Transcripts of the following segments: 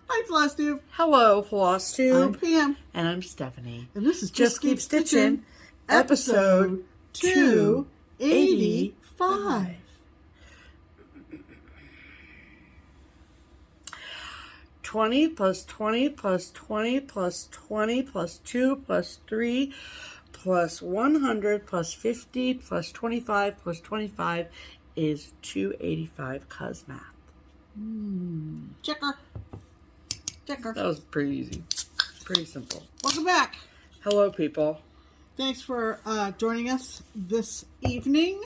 Hi, FlossTube. Hello, FlossTube. I'm Pam. And I'm Stephanie. And this is Just Keep Stitching, episode 285. 20 plus 20 plus 20 plus 20 plus 2 plus 3 plus 100 plus 50 plus 25 plus 25 is 285 cuz math. Checker. Checker. That was pretty easy. Pretty simple. Welcome back. Hello, people. Thanks for joining us this evening.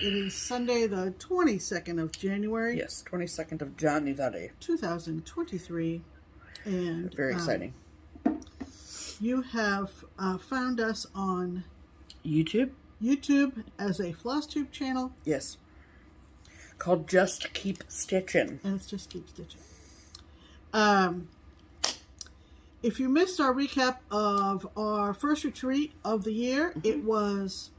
It is Sunday, the 22nd of January. Yes, 22nd of January. 2023. And very exciting. You have found us on YouTube as a FlossTube channel. Yes. Called Just Keep Stitchin'. And it's Just Keep Stitching. If you missed our recap of our first retreat of the year, it was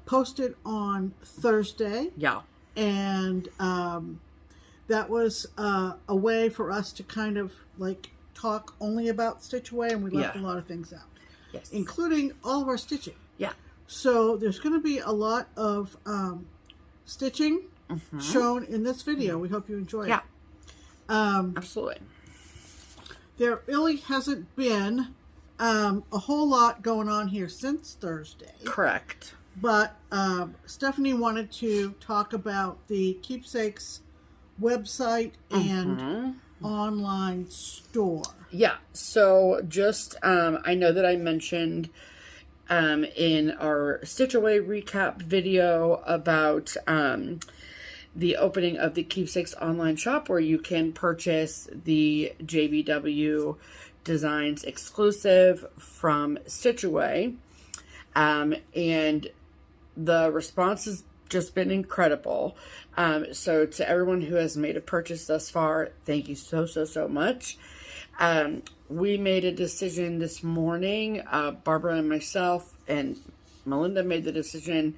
posted on Thursday. Yeah. And that was a way for us to kind of like talk only about Stitch Away, and we left a lot of things out. Yes. Including all of our stitching. Yeah. So there's going to be a lot of stitching shown in this video. We hope you enjoy it. Yeah. Absolutely. There really hasn't been a whole lot going on here since Thursday. Correct. But Stephanie wanted to talk about the Keepsakes website and online store. Yeah. So just, I know that I mentioned in our Stitch Away recap video about the opening of the Keepsakes online shop, where you can purchase the JBW Designs exclusive from Stitch Away. And the response has just been incredible. So to everyone who has made a purchase thus far, thank you so much. We made a decision this morning, Barbara and myself and Melinda made the decision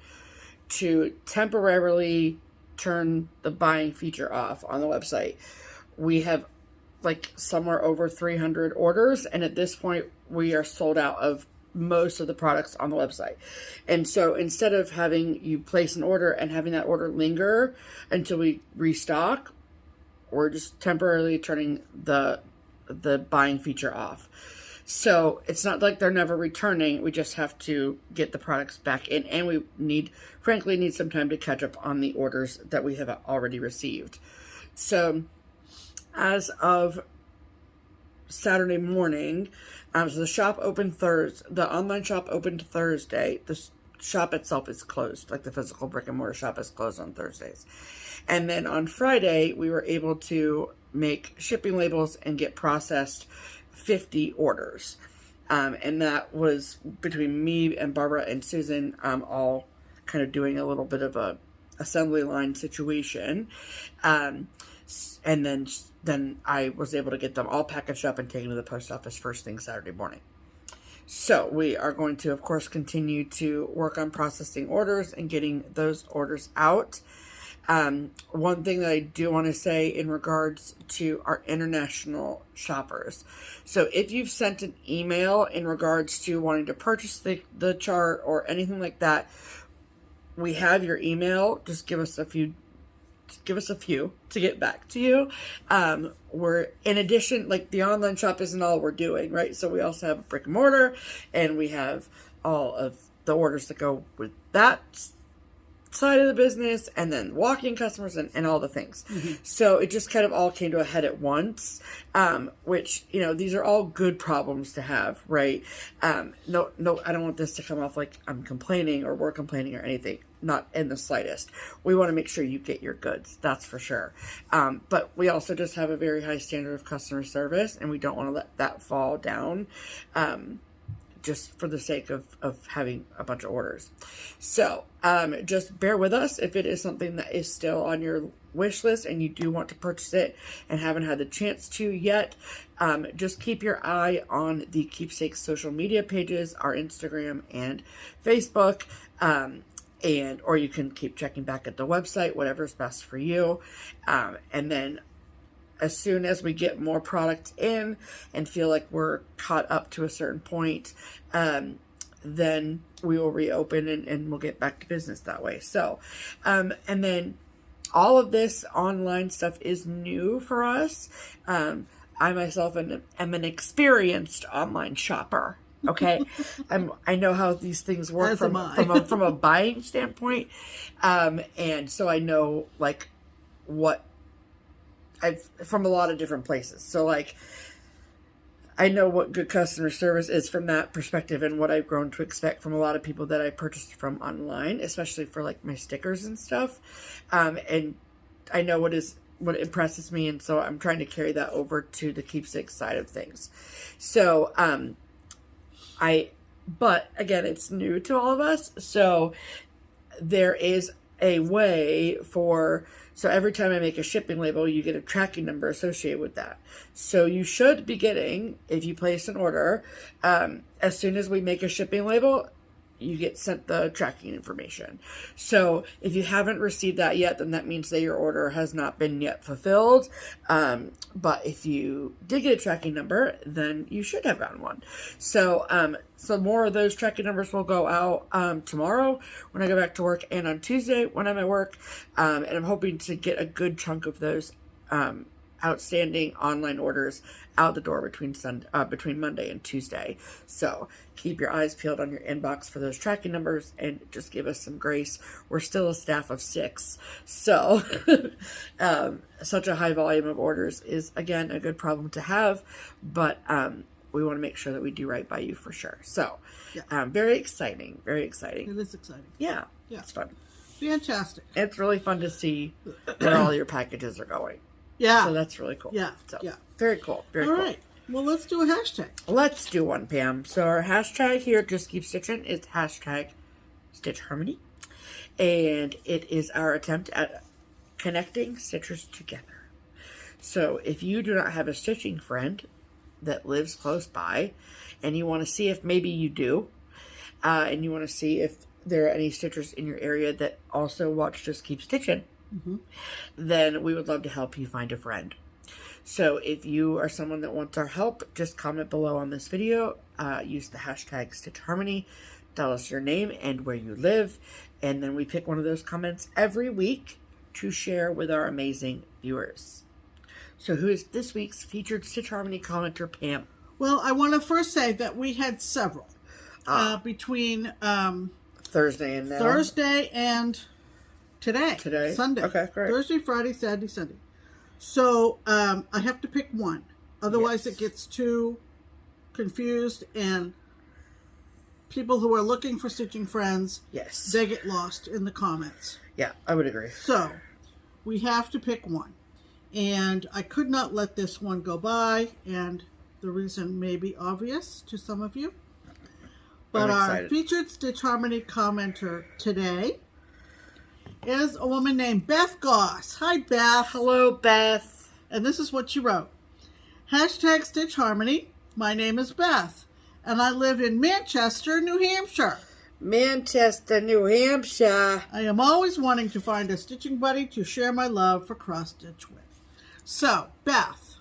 to temporarily turn the buying feature off on the website. We have like somewhere over 300 orders, and at this point we are sold out of most of the products on the website. And so instead of having you place an order and having that order linger until we restock, we're just temporarily turning the buying feature off. So it's not like they're never returning. We just have to get the products back in, and we frankly need some time to catch up on the orders that we have already received. So as of Saturday morning, so the shop opened Thursday. The online shop opened Thursday. The shop itself is closed, like the physical brick and mortar shop is closed on Thursdays. And then on Friday, we were able to make shipping labels and get processed 50 orders. And that was between me and Barbara and Susan, all kind of doing a little bit of a assembly line situation. And then I was able to get them all packaged up and taken to the post office first thing Saturday morning. So we are going to, of course, continue to work on processing orders and getting those orders out. One thing that I do want to say in regards to our international shoppers. So if you've sent an email in regards to wanting to purchase the chart or anything like that, we have your email. Just give us a few to get back to you. We're, in addition, like the online shop isn't all we're doing, right? So we also have a brick and mortar, and we have all of the orders that go with that side of the business, and then walk-in customers and all the things. So it just kind of all came to a head at once, which, you know, these are all good problems to have, right? No, I don't want this to come off like I'm complaining or we're complaining or anything. Not in the slightest. We want to make sure you get your goods, that's for sure. But we also just have a very high standard of customer service, and we don't want to let that fall down. Just for the sake of having a bunch of orders. So just bear with us if it is something that is still on your wish list and you do want to purchase it and haven't had the chance to yet. Just keep your eye on the Keepsakes social media pages, our Instagram and Facebook, or you can keep checking back at the website, whatever's best for you. And then as soon as we get more product in and feel like we're caught up to a certain point, then we will reopen and we'll get back to business that way. So, and then all of this online stuff is new for us. I myself am an experienced online shopper. Okay, I know how these things work from a buying standpoint, and so I know like what I've from a lot of different places. So like I know what good customer service is from that perspective, and what I've grown to expect from a lot of people that I purchased from online, especially for like my stickers and stuff. And I know what impresses me, and so I'm trying to carry that over to the keepsake side of things. So, but again, it's new to all of us. So there is a way so every time I make a shipping label, you get a tracking number associated with that. So you should be getting, if you place an order, as soon as we make a shipping label, you get sent the tracking information. So if you haven't received that yet, then that means that your order has not been yet fulfilled. But if you did get a tracking number, then you should have gotten one. So, so more of those tracking numbers will go out tomorrow when I go back to work, and on Tuesday when I'm at work. And I'm hoping to get a good chunk of those outstanding online orders out the door between Monday and Tuesday. So keep your eyes peeled on your inbox for those tracking numbers and just give us some grace. We're still a staff of 6. So such a high volume of orders is, again, a good problem to have, but we want to make sure that we do right by you for sure. So very exciting. Very exciting. It is exciting. Yeah. It's fun. Fantastic. It's really fun to see where all your packages are going. Yeah. So that's really cool. Yeah. So, very cool. Very cool. All right. Well, let's do a hashtag. Let's do one, Pam. So our hashtag here at Just Keep Stitchin' is hashtag Stitch Harmony. And it is our attempt at connecting stitchers together. So if you do not have a stitching friend that lives close by, and you want to see if maybe you do, and you want to see if there are any stitchers in your area that also watch Just Keep Stitchin', then we would love to help you find a friend. So if you are someone that wants our help, just comment below on this video, use the hashtag Stitch Harmony, tell us your name and where you live, and then we pick one of those comments every week to share with our amazing viewers. So who is this week's featured Stitch Harmony commenter, Pam? Well, I want to first say that we had several between Thursday and now. Thursday and today, Sunday. Okay, great. Thursday, Friday, Saturday, Sunday. So I have to pick one. Otherwise, it gets too confused, and people who are looking for stitching friends, they get lost in the comments. Yeah, I would agree. So we have to pick one. And I could not let this one go by, and the reason may be obvious to some of you. But our featured Stitch Harmony commenter today is a woman named Beth Goss. Hi, Beth. Hello, Beth. And this is what she wrote. Hashtag Stitch Harmony. My name is Beth, and I live in Manchester, New Hampshire. Manchester, New Hampshire. I am always wanting to find a stitching buddy to share my love for cross-stitch with. So, Beth,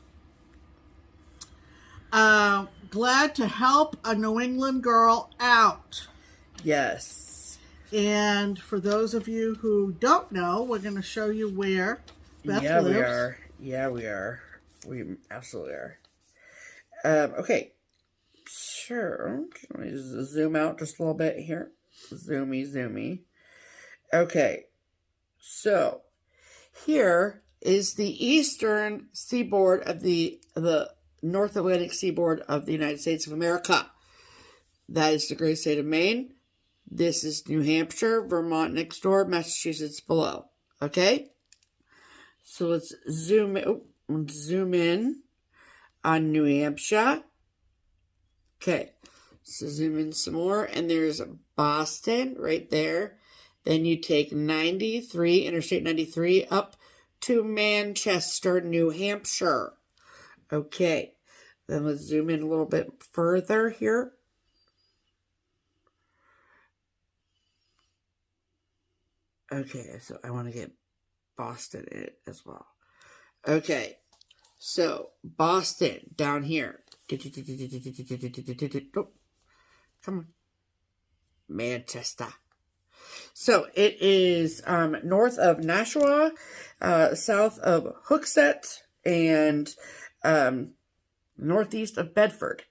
glad to help a New England girl out. Yes. And for those of you who don't know, we're going to show you where Beth lives. We are. Yeah, we are. We absolutely are. Okay. Sure. Let me just zoom out just a little bit here. Zoomy. Okay. So, here is the eastern seaboard of the North Atlantic seaboard of the United States of America. That is the great state of Maine. This is New Hampshire, Vermont next door, Massachusetts below. Okay? So let's zoom in on New Hampshire. Okay. So zoom in some more, and there's Boston right there. Then you take Interstate 93 up to Manchester, New Hampshire. Okay. Then let's zoom in a little bit further here. Okay, so I want to get Boston in it as well. Okay, So, Boston, down here. Oh, come on. Manchester. So, it is north of Nashua, south of Hooksett, and northeast of Bedford.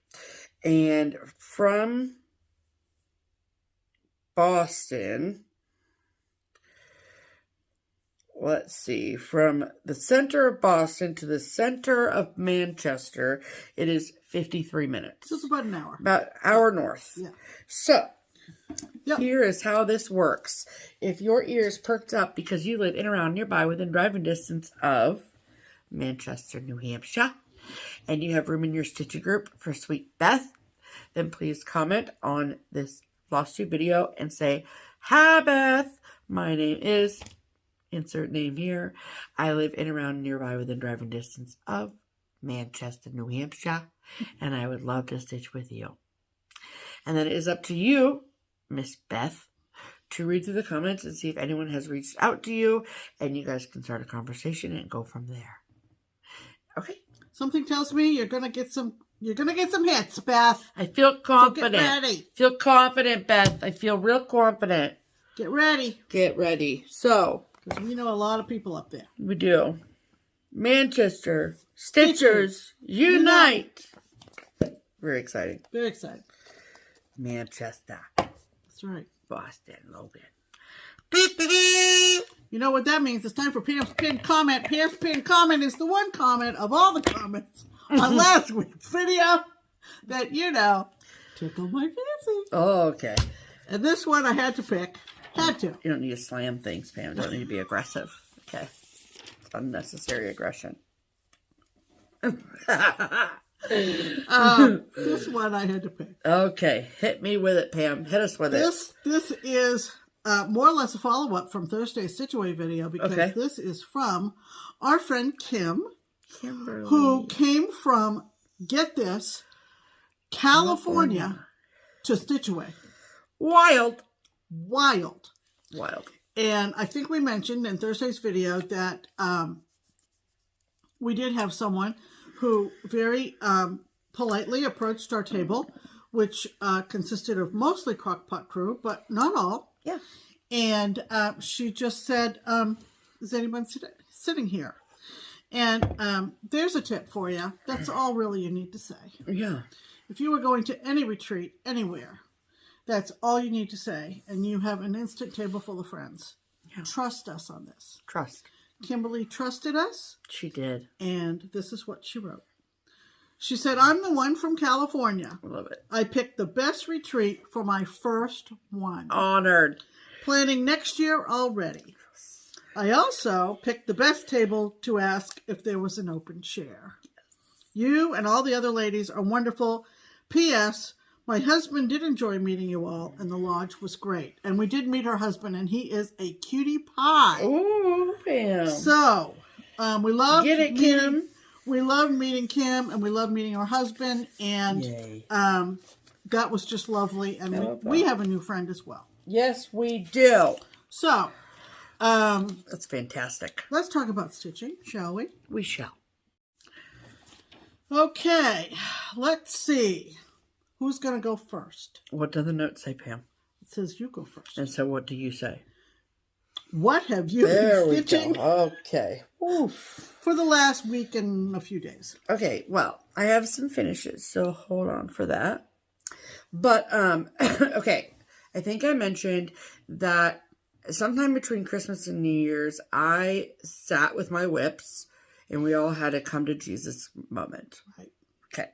And from Boston, let's see, from the center of Boston to the center of Manchester, it is 53 minutes. So it's about an hour. About an hour north. Yeah. So, yep. Here is how this works. If your ears perked up because you live in or around nearby within driving distance of Manchester, New Hampshire, and you have room in your stitching group for Sweet Beth, then please comment on this FlossTube video and say, "Hi Beth, my name is," insert name here. "I live in and around nearby within driving distance of Manchester, New Hampshire, and I would love to stitch with you." And then it is up to you, Miss Beth, to read through the comments and see if anyone has reached out to you, and you guys can start a conversation and go from there. Okay. Something tells me you're gonna get some hits, Beth. I feel confident. So get ready. Feel confident, Beth. I feel real confident. Get ready. Get ready. So, because we know a lot of people up there. We do. Manchester Stitchers unite. Very exciting. Very exciting. Manchester. That's right. Boston, Logan. You know what that means? It's time for Pam's pinned comment. Pam's pinned comment is the one comment of all the comments on last week's video that, tickled my fancy. Oh, okay. And this one I had to pick. Had to. You don't need to slam things, Pam. You don't need to be aggressive. Okay. It's unnecessary aggression. This one I had to pick. Okay. Hit me with it, Pam. Hit us with it. This is more or less a follow-up from Thursday's Stitch-Away video because this is from our friend Kimberly, who came from, get this, California to Stitch-Away. Wild. And I think we mentioned in Thursday's video that we did have someone who very politely approached our table, which consisted of mostly crockpot crew, but not all. Yeah. And she just said, is anyone sitting here? And there's a tip for you. That's all really you need to say. Yeah. If you were going to any retreat, anywhere, that's all you need to say. And you have an instant table full of friends. Yeah. Trust us on this. Trust. Kimberly trusted us. She did. And this is what she wrote. She said, "I'm the one from California. Love it. I picked the best retreat for my first one. Honored. Planning next year already. I also picked the best table to ask if there was an open chair. You and all the other ladies are wonderful. P.S. My husband did enjoy meeting you all, and the lodge was great. And we did meet her husband, and he is a cutie pie." Ooh, Pam. So, we love Kim. We love meeting Kim, and we love meeting her husband, and that was just lovely. And we have a new friend as well. Yes, we do. So, that's fantastic. Let's talk about stitching, shall we? We shall. Okay, let's see. Who's going to go first? What do the notes say, Pam? It says you go first. And so what do you say? What have you been stitching? Okay. Oof. For the last week and a few days. Okay, well, I have some finishes, so hold on for that. But, okay, I think I mentioned that sometime between Christmas and New Year's, I sat with my whips, and we all had a come to Jesus moment. Right. Okay.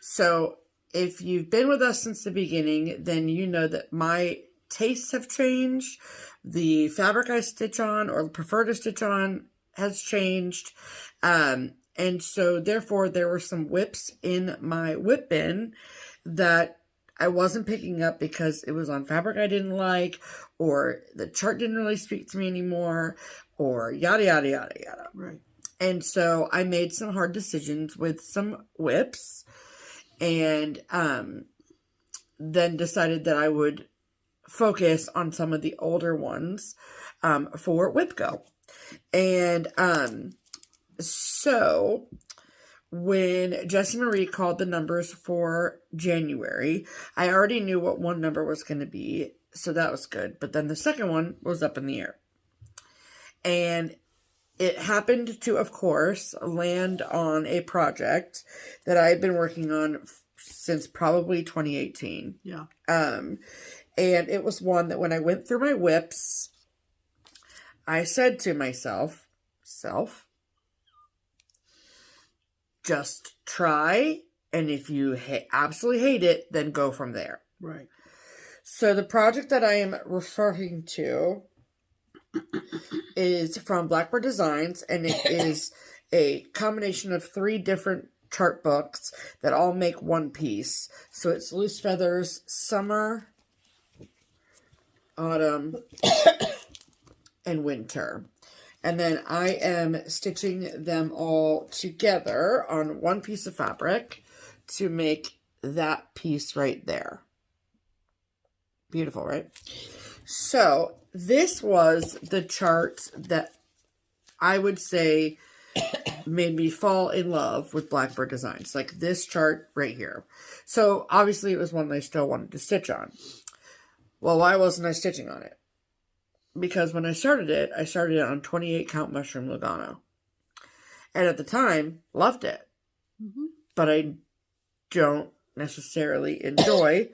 So, if you've been with us since the beginning, then you know that my tastes have changed. The fabric I stitch on or prefer to stitch on has changed. And so, therefore, there were some whips in my whip bin that I wasn't picking up because it was on fabric I didn't like, or the chart didn't really speak to me anymore, or yada, yada, yada, yada. Right. And so I made some hard decisions with some whips, and then decided that I would focus on some of the older ones for Whip Go. And so when Jesse Marie called the numbers for January, I already knew what one number was going to be, so that was good. But then the second one was up in the air. And it happened to, of course, land on a project that I had been working on since probably 2018. Yeah. And it was one that when I went through my whips, I said to myself, just try, and if you absolutely hate it, then go from there. Right. So the project that I am referring to is from Blackbird Designs, and it is a combination of 3 different chart books that all make one piece. So it's Loose Feathers, Summer, Autumn, and Winter. And then I am stitching them all together on one piece of fabric to make that piece right there. Beautiful, right? So this was the chart that I would say made me fall in love with Blackbird Designs. Like this chart right here. So obviously it was one that I still wanted to stitch on. Well, why wasn't I stitching on it? Because when I started it on 28 count mushroom Lugano. And at the time, loved it. Mm-hmm. But I don't necessarily enjoy,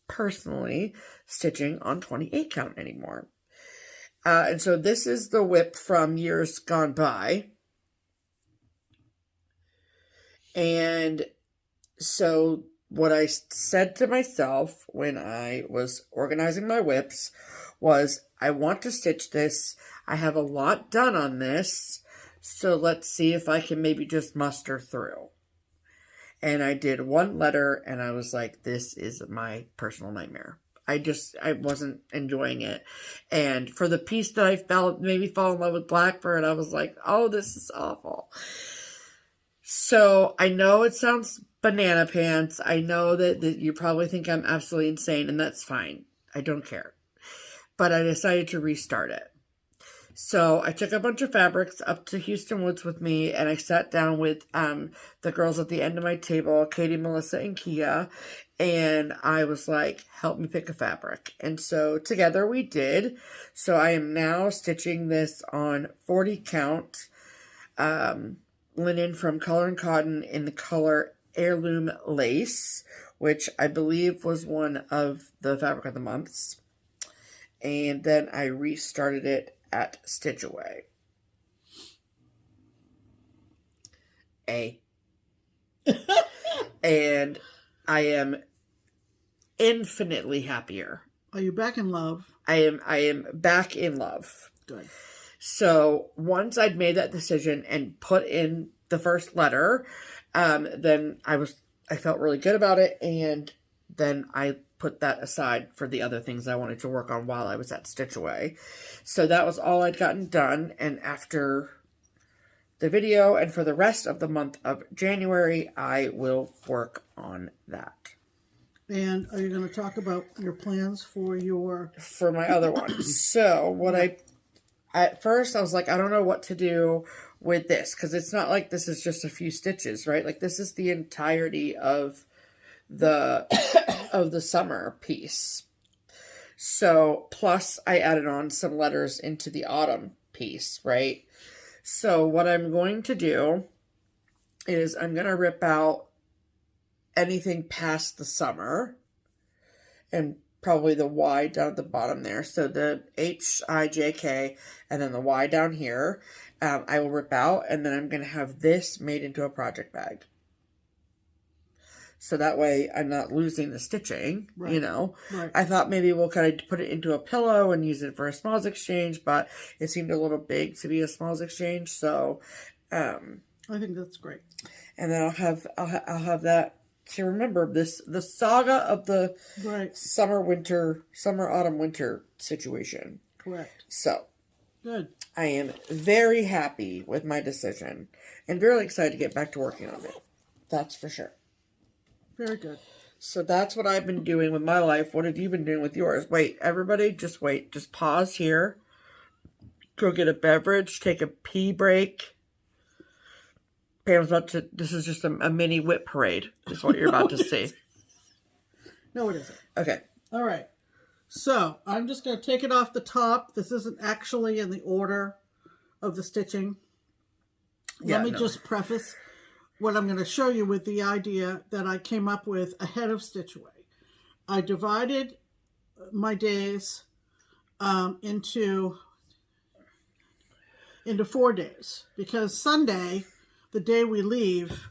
personally, stitching on 28 count anymore. And so this is the whip from years gone by. And so what I said to myself when I was organizing my whips was, I want to stitch this. I have a lot done on this. So let's see if I can maybe just muster through. And I did one letter and I was like, this is my personal nightmare. I wasn't enjoying it. And for the piece that I maybe fall in love with Blackbird, I was like, oh, this is awful. So I know it sounds banana pants. I know that you probably think I'm absolutely insane, and that's fine. I don't care. But I decided to restart it. So I took a bunch of fabrics up to Houston Woods with me, and I sat down with the girls at the end of my table, Katie, Melissa, and Kia, and I was like, help me pick a fabric. And so together we did. So I am now stitching this on 40 count linen from Color and Cotton in the color Heirloom Lace, which I believe was one of the fabric of the months. And then I restarted it at Stitch Away. And I am infinitely happier. Are you back in love? I am back in love. Good. So once I'd made that decision and put in the first letter, then I felt really good about it, and then I put that aside for the other things I wanted to work on while I was at Stitch Away. So that was all I'd gotten done, and after the video and for the rest of the month of January, I will work on that. And are you going to talk about your plans for my other one? So at first I was like, I don't know what to do with this, because it's not like this is just a few stitches, right? Like this is the entirety of the summer piece. So plus I added on some letters into the autumn piece, right? So what I'm going to do is I'm going to rip out anything past the summer and probably the Y down at the bottom there. So the H-I-J-K and then the Y down here, I will rip out, and then I'm going to have this made into a project bag. So that way I'm not losing the stitching, right. You know. Right. I thought maybe we'll kind of put it into a pillow and use it for a smalls exchange, but it seemed a little big to be a smalls exchange. So I think that's great. And then I'll have that to remember the saga of the right. summer, autumn, winter situation. Correct. So good. I am very happy with my decision and very excited to get back to working on it. That's for sure. Very good. So that's what I've been doing with my life. What have you been doing with yours? Wait, everybody, just wait. Just pause here. Go get a beverage. Take a pee break. Pam's about to, this is just a mini whip parade, is what you're about to see. No, it isn't. Okay. All right. So, I'm just going to take it off the top. This isn't actually in the order of the stitching. Let me just preface what I'm going to show you with the idea that I came up with ahead of Stitch Away. I divided my days into 4 days, because Sunday, the day we leave,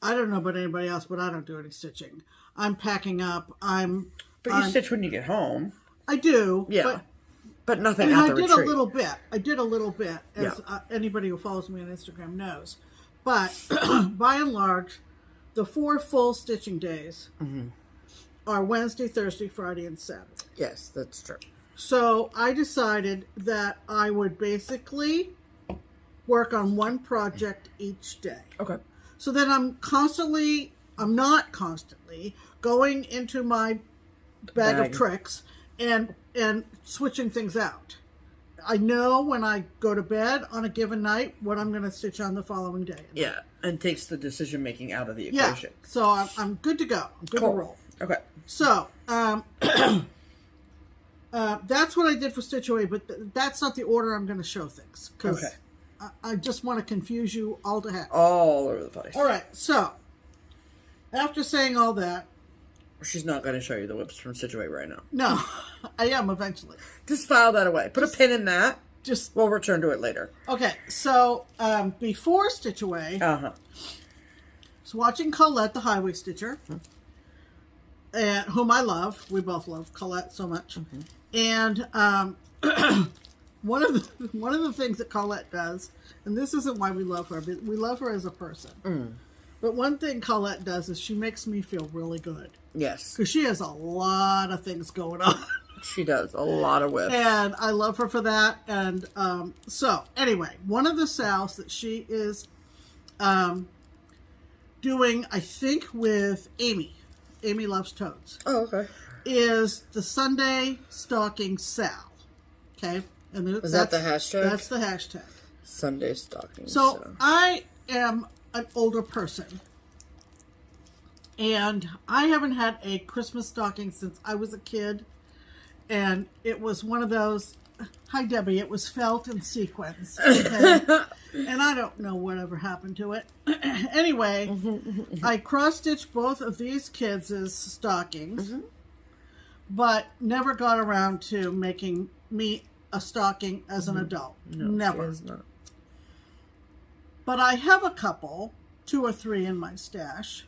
I don't know about anybody else, but I don't do any stitching. I'm packing up. But you stitch when you get home. I do. Yeah. But nothing at the retreat. I did a little bit, as anybody who follows me on Instagram knows. But by and large, the 4 full stitching days are Wednesday, Thursday, Friday, and Saturday. Yes, that's true. So I decided that I would basically work on one project each day. Okay. So then I'm not constantly going into my bag of tricks and switching things out. I know when I go to bed on a given night what I'm going to stitch on the following day. Yeah, and takes the decision making out of the equation. Yeah, so I'm good to go. I'm good to roll. Okay. So that's what I did for Stitch Away, but that's not the order I'm going to show things, because I just want to confuse you all to heck. All over the place. All right, so after saying all that, she's not going to show you the whips from Stitch Away right now. No, I am eventually. Just file that away. Put a pin in that. We'll return to it later. Okay, so before Stitch Away, I was watching Colette, the Highway Stitcher, and whom I love. We both love Colette so much. And one of the things that Colette does, and this isn't why we love her, but we love her as a person. But one thing Colette does is she makes me feel really good. Yes. Because she has a lot of things going on. She does. A lot of whips. And I love her for that. And so, anyway, one of the SALs that she is doing, I think, with Amy Loves Toads. Oh, okay. Is the Sunday Stocking SAL. Okay? And is that the hashtag? That's the hashtag. Sunday Stocking SAL. So, I am an older person. And I haven't had a Christmas stocking since I was a kid. And it was one of those, hi Debbie, it was felt and sequins. Okay? And I don't know whatever happened to it. Anyway, I cross-stitched both of these kids' stockings, but never got around to making me a stocking as an adult. No, never. She is not. But I have a couple, 2 or 3 in my stash.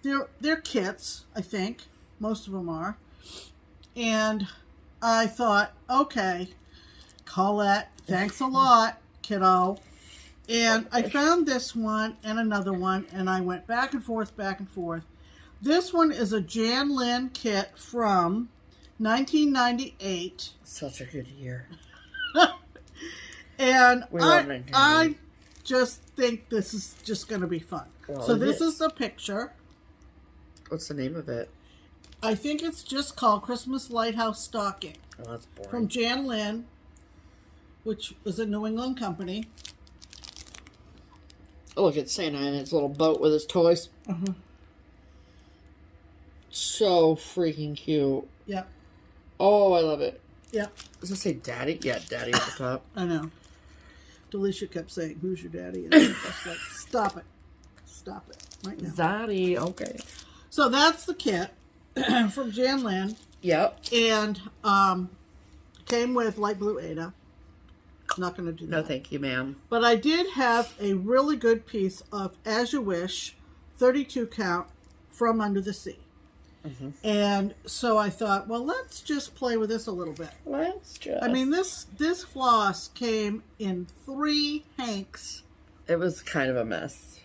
They're kits, I think. Most of them are. And I thought, okay, Colette, thanks a lot, kiddo. And I found this one and another one, and I went back and forth, back and forth. This one is a Jan Lynn kit from 1998. Such a good year. And I just think this is just going to be fun. Well, so this is the picture. What's the name of it? I think it's just called Christmas Lighthouse Stocking. Oh, that's boring. From Jan Lynn, which is a New England company. Oh, look at Santa in his little boat with his toys. So freaking cute. Yep. Oh, I love it. Yep. Does it say daddy? Yeah, daddy at the top. I know. Delisha kept saying, who's your daddy? And I was like, stop it. Stop it. Right now. Zaddy, okay. So that's the kit from Jan Lynn. Yep. And came with light blue Ada. Not going to do that. No, thank you, ma'am. But I did have a really good piece of As You Wish 32 count from Under the Sea. And so I thought, well, let's just play with this a little bit. I mean, this floss came in 3 hanks. It was kind of a mess.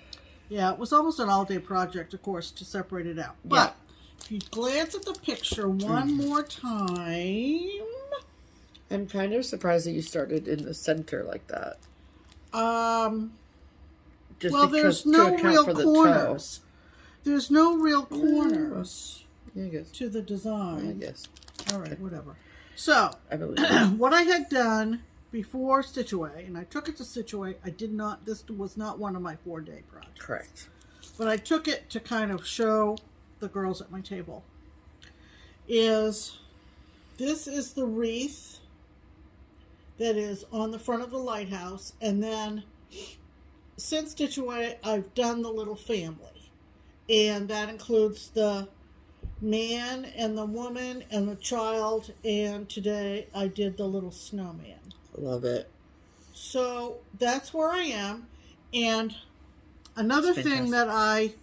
Yeah, it was almost an all-day project, of course, to separate it out. But if you glance at the picture one more time... I'm kind of surprised that you started in the center like that. Just well, there's no real corners. There's no real corners to the design. I guess. All right, whatever. So, I believe what I had done before Stitch-A-Way, and I took it to Stitch-A-Way. This was not one of my 4-day projects. Correct. But I took it to kind of show the girls at my table. This is the wreath that is on the front of the lighthouse, and then since Stitch-A-Way, I've done the little family, and that includes the man and the woman and the child, and today I did the little snowman. Love it. So that's where I am. And another thing that I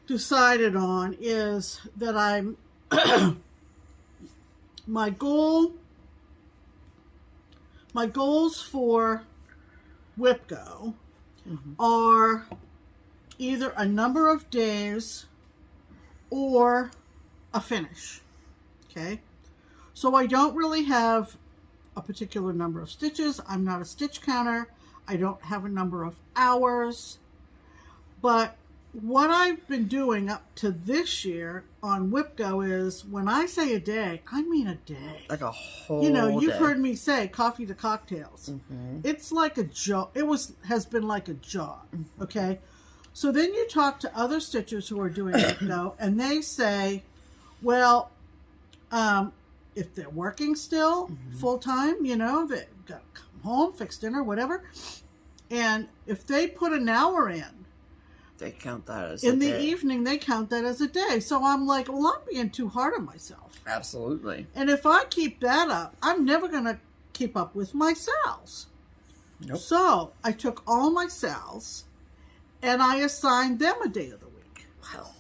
decided on is that I'm my goals for WhipGo are either a number of days or a finish. Okay, so I don't really have a particular number of stitches. I'm not a stitch counter. I don't have a number of hours. But what I've been doing up to this year on WhipGo is, when I say a day, I mean a day. Like a whole you've day. heard me say coffee to cocktails. It's like a job. Has been like a job. Okay. So then you talk to other stitchers who are doing WhipGo, and they say, well, if they're working still full time, they've got to come home, fix dinner, whatever. And if they put an hour in, they count that as in the evening, they count that as a day. So I'm like, well, I'm being too hard on myself. Absolutely. And if I keep that up, I'm never going to keep up with my SALs. Nope. So I took all my SALs and I assigned them a day of the week. Wow.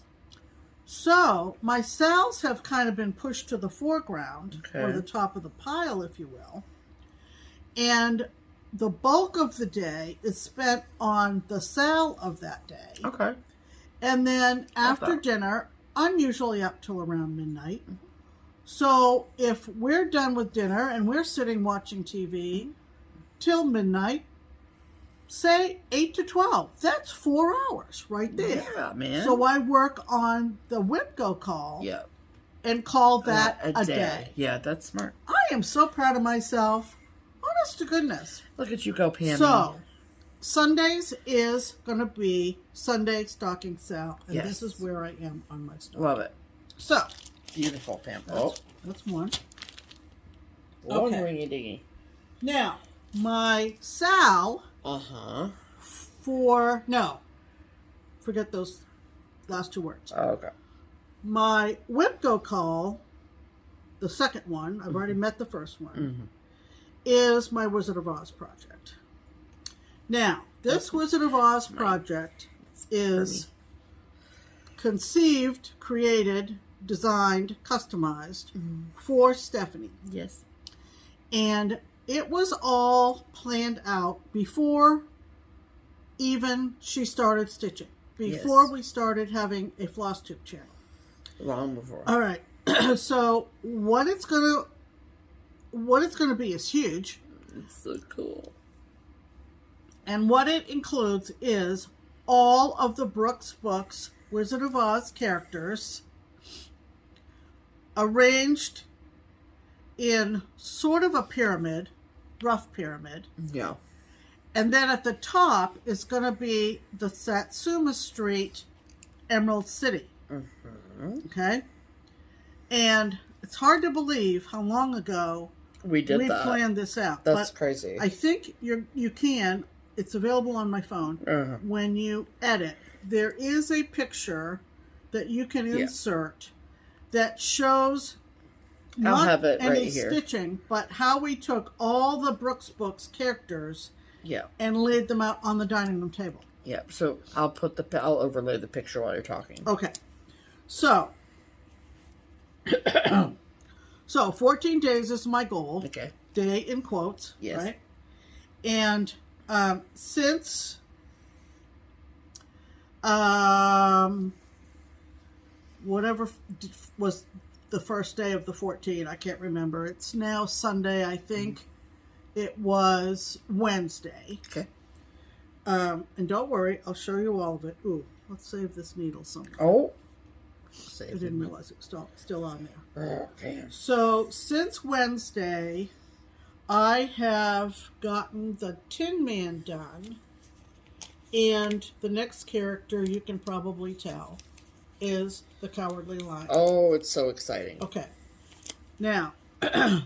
So my SALs have kind of been pushed to the foreground, or the top of the pile, if you will. And the bulk of the day is spent on the SAL of that day. Okay. And then after dinner, I'm usually up till around midnight. So if we're done with dinner and we're sitting watching TV till midnight, say 8 to 12, that's 4 hours right there. Yeah, man. So I work on the WhipGo call and call that a day. Yeah, that's smart. I am so proud of myself. Honest to goodness. Look at you go, Pammy. So, Sundays is going to be Sunday Stocking SAL, and this is where I am on my stocking. Love it. So, beautiful, Pam. That's one. One ringy dingy. Now, my SAL forget those last two words. Okay. My WhipGo call, the second one, I've already met the first one, is my Wizard of Oz project. Now, this Wizard of Oz project is conceived, created, designed, customized for Stephanie. Yes. And it was all planned out before even she started stitching. Before we started having a FlossTube channel. Long before. All right. So what it's gonna be is huge. It's so cool. And what it includes is all of the Brooks Books Wizard of Oz characters arranged in sort of a pyramid, rough pyramid. Yeah. And then at the top is going to be the Satsuma Street Emerald City. Okay? And it's hard to believe how long ago we planned this out. That's crazy. I think you can. It's available on my phone. When you edit, there is a picture that you can insert that shows not any stitching, but how we took all the Brooks Books characters and laid them out on the dining room table. Yeah, so I'll overlay the picture while you're talking. Okay. So 14 days is my goal. Okay. Day in quotes. Yes. Right? And since whatever was the first day of the 14, I can't remember. It's now Sunday, I think. It was Wednesday. Okay. And don't worry, I'll show you all of it. Ooh, let's save this needle somewhere. Oh. I didn't realize it was still on there. Okay. So, since Wednesday, I have gotten the Tin Man done, and the next character, you can probably tell, is the Cowardly Lion. Oh, it's so exciting. Okay. Now, as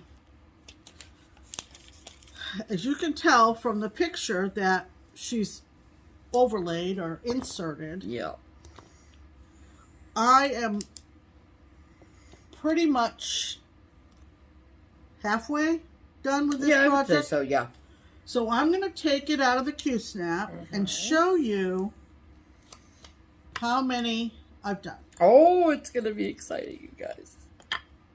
you can tell from the picture that she's overlaid or inserted, Yeah. I am pretty much halfway done with this project. I would say so, yeah. So I'm going to take it out of the Q-Snap and show you how many I've done. Oh, it's going to be exciting, you guys.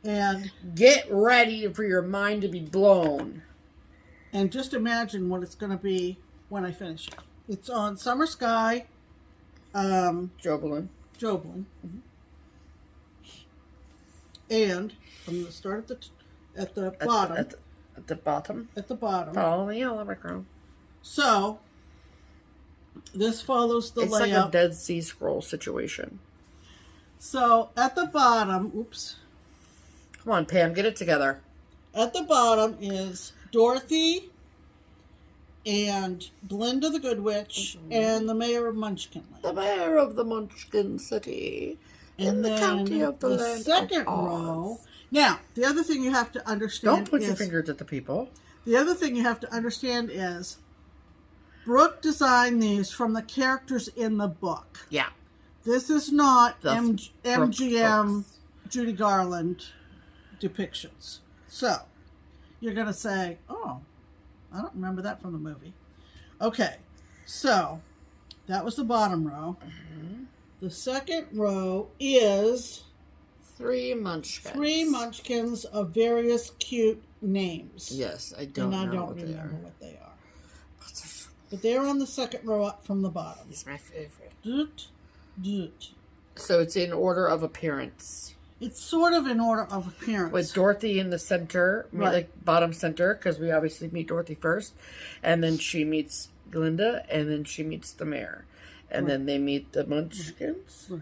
And get ready for your mind to be blown. And just imagine what it's going to be when I finish it. It's on Summer Sky. Jorden. Mm-hmm. And I'm going to start at the bottom. At the bottom? At the bottom. Follow the yellow micro. So, this follows the layout. It's like a Dead Sea Scroll situation. So, at the bottom, oops. Come on, Pam, get it together. At the bottom is Dorothy and Glinda the Good Witch and the Mayor of Munchkinland. The Mayor of the Munchkin City. And in the county of the land second of Oz. row. Now, the other thing you have to understand Don't put your fingers at the people. The other thing you have to understand is Brooke designed these from the characters in the book. Yeah. This is not The MGM books. Judy Garland depictions. So, you're going to say, oh, I don't remember that from the movie. Okay, so that was the bottom row. Mm-hmm. The second row is 3 munchkins. 3 munchkins of various cute names. Yes, I don't know what they are. What they are. But they're on the second row up from the bottom. It's my favorite. Doot, doot. So it's in order of appearance. It's sort of in order of appearance. With Dorothy in the center, Right. like bottom center, because we obviously meet Dorothy first. And then she meets Glinda, and then she meets the mayor. And then they meet the munchkins. Right.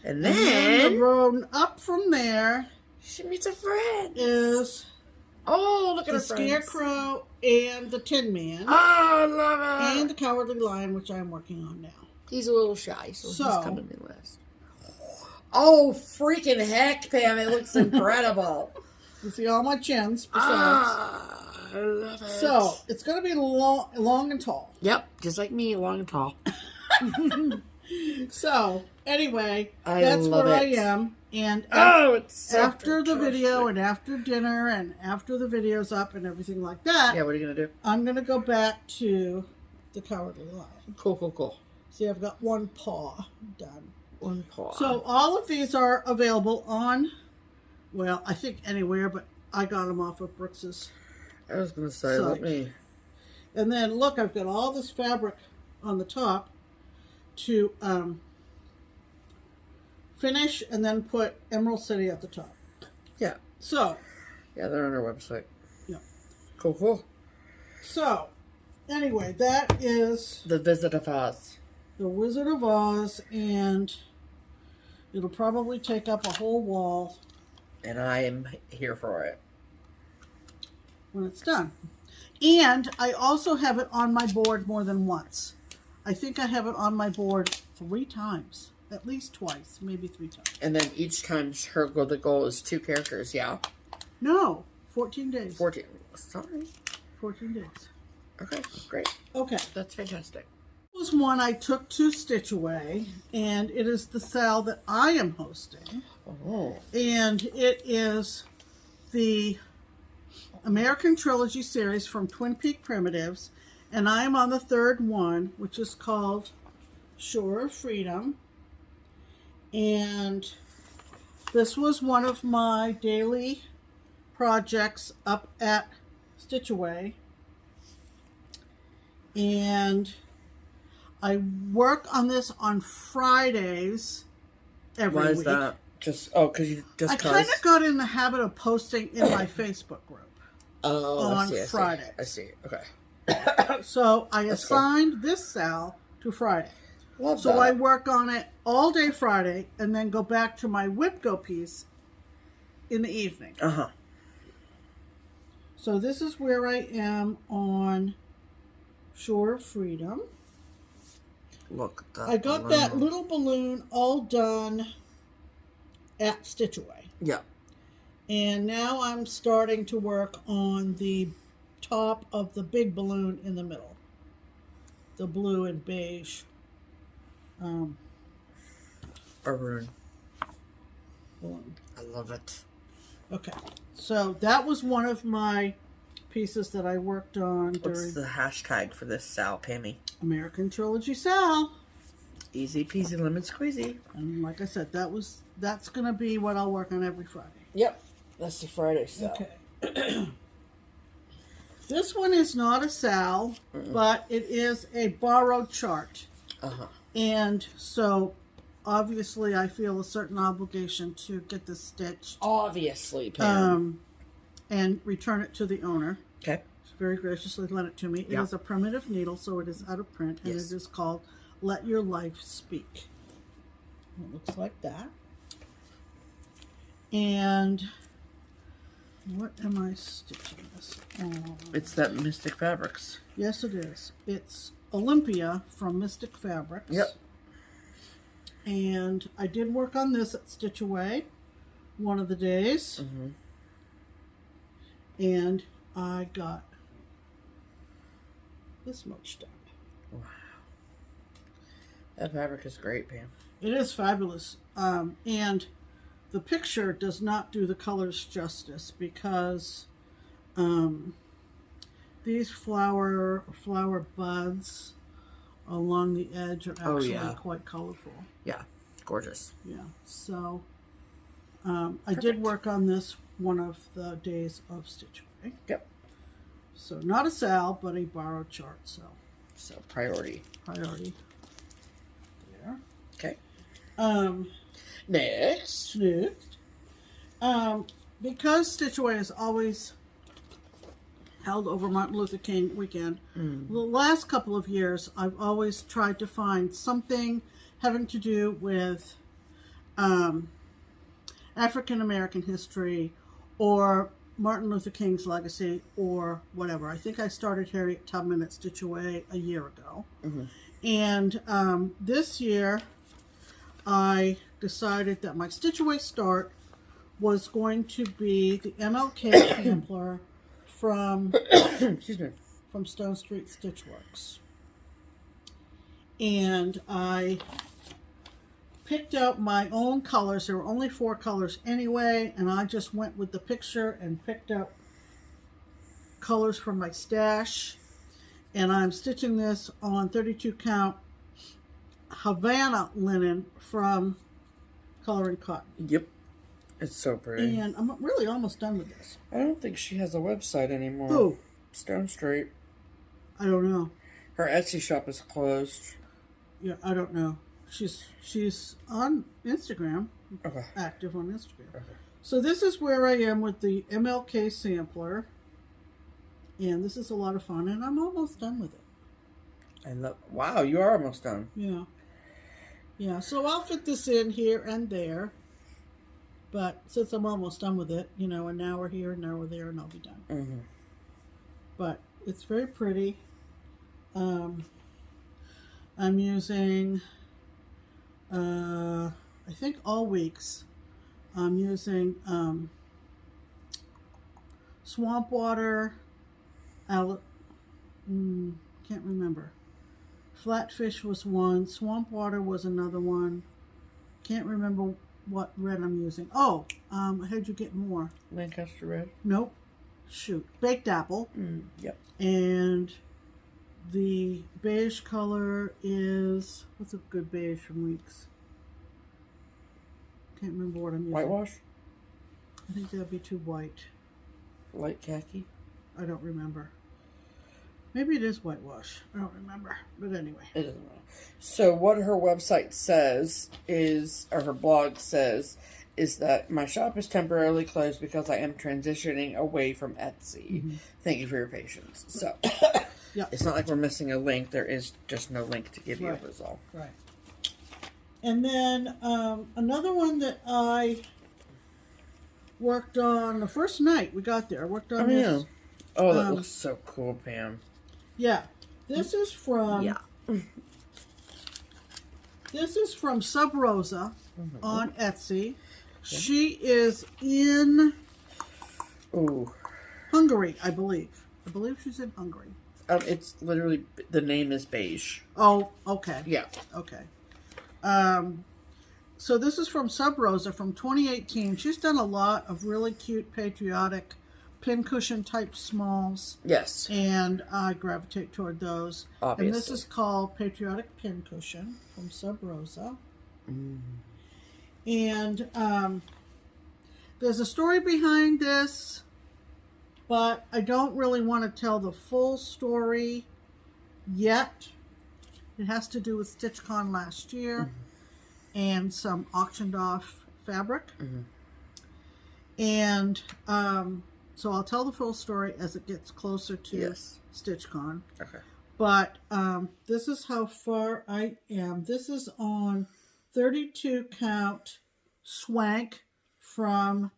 And then then the row up from there she meets a friend. is look at the her friends. Scarecrow and the Tin Man. Oh, I love it. And the Cowardly Lion, which I'm working on now. He's a little shy, so he's So- coming in last. Oh, freaking heck, Pam. It looks incredible. You see all my chins besides. I love it. So, it's going to be long and tall. Yep, just like me, long and tall. So, anyway, I that's love where I it. am. And It's so after the video fantastic. and after dinner and after the video's up and everything like that, Yeah, what are you going to do? I'm going to go back to the Cowardly Lion. Cool. See, I've got one paw done. One paw. So all of these are available on, well, I think anywhere, but I got them off of Brooks's. I was going to say, let me... And then, look, I've got all this fabric on the top to finish and then put Emerald City at the top. Yeah. So. Yeah, they're on our website. Yeah. Cool. So, anyway, that is The Visit of Oz. The Wizard of Oz, and it'll probably take up a whole wall. And I am here for it. When it's done. And I also have it on my board more than once. I think I have it on my board 3 times. At least twice, maybe 3 times. And then each time the goal is 2 characters, yeah? No, 14 days. 14. Sorry. 14 days. Okay, great. Okay. That's fantastic. This was one I took to Stitch Away, and it is the SAL that I am hosting. Oh. And it is the American Trilogy series from Twin Peak Primitives, and I am on the 3rd one, which is called Shore of Freedom. And this was one of my daily projects up at Stitch Away. And I work on this on Fridays every Why week. is that? Because you just I kind of got in the habit of posting in my Facebook group on Fridays. I see. Okay. So I That's cool. assigned this SAL to Friday. Love So that. I work on it all day Friday and then go back to my Whip Go piece in the evening. Uh-huh. So this is where I am on Shore of Freedom. Look at that. I got that little balloon all done at Stitch Away. Yeah. And now I'm starting to work on the top of the big balloon in the middle. The blue and beige. Maroon. Balloon. I love it. Okay. So that was one of my pieces that I worked on during... What's the hashtag for this Sal, Pammy? American Trilogy SAL. Easy peasy lemon squeezy. And like I said, that's going to be what I'll work on every Friday. Yep. That's the Friday Sal. Okay. This one is not a SAL, but it is a borrowed chart. Uh-huh. And so, obviously, I feel a certain obligation to get this stitched. Obviously, Pam. And return it to the owner. Okay. She very graciously lent it to me. It is a primitive needle, so it is out of print, and it is called Let Your Life Speak. It looks like that. And what am I stitching this on? It's that Mystic Fabrics. Yes, it is. It's Olympia from Mystic Fabrics. Yep. And I did work on this at Stitch Away one of the days. Mm-hmm. And I got this much done. Wow. That fabric is great, Pam. It is fabulous. And the picture does not do the colors justice because these flower buds along the edge are actually quite colorful. Yeah, gorgeous. Yeah, so I did work on this one of the days of Stitch Away. Yep. So not a SAL, but a borrowed chart. So priority. There. Okay. Next. Because Stitch Away is always held over Martin Luther King weekend, the last couple of years I've always tried to find something having to do with African American history or Martin Luther King's legacy or whatever. I think I started Harriet Tubman at Stitch Away a year ago. Mm-hmm. And this year I decided that my Stitch Away start was going to be the MLK sampler from from Stone Street Stitchworks. And I picked out my own colors. There were only 4 colors anyway, and I just went with the picture and picked out colors from my stash. And I'm stitching this on 32 count Havana linen from Color and Cotton. Yep. It's so pretty. And I'm really almost done with this. I don't think she has a website anymore. Who? Stone Street. I don't know. Her Etsy shop is closed. Yeah, I don't know. She's on Instagram. Okay. Active on Instagram. Okay. So this is where I am with the MLK sampler. And this is a lot of fun, and I'm almost done with it. Wow, you are almost done. Yeah. Yeah, so I'll fit this in here and there. But since I'm almost done with it, an hour here, an hour there, and I'll be done. Mm-hmm. But it's very pretty. I'm using, I think all weeks, I'm using swamp water, can't remember. Flatfish was one, swamp water was another one. Can't remember what red I'm using. Oh, I had you get more. Lancaster red? Nope. Shoot. Baked apple. Yep. And the beige color is, what's a good beige from Weeks? Can't remember what I'm using. Whitewash? I think that'd be too white. Light khaki? I don't remember. Maybe it is whitewash. I don't remember. But anyway. It doesn't matter. So what her website says is, or her blog says, is that my shop is temporarily closed because I am transitioning away from Etsy. Mm-hmm. Thank you for your patience. So it's not like we're missing a link. There is just no link to give you. That's all. Right. And then another one that I worked on the first night we got there. I worked on this Oh, that looks so cool, Pam. Yeah. This is from... Yeah. This is from SewRosa on Etsy. She is in Hungary, I believe. I believe she's in Hungary. It's literally, the name is beige. Oh, okay. Yeah. Okay. So this is from SewRosa from 2018. She's done a lot of really cute, patriotic pincushion type smalls. Yes. And I gravitate toward those. Obviously. And this is called Patriotic Pincushion from SewRosa. And there's a story behind this, but I don't really want to tell the full story yet. It has to do with StitchCon last year and some auctioned off fabric. And so I'll tell the full story as it gets closer to StitchCon. Okay. But this is how far I am. This is on 32 count swank from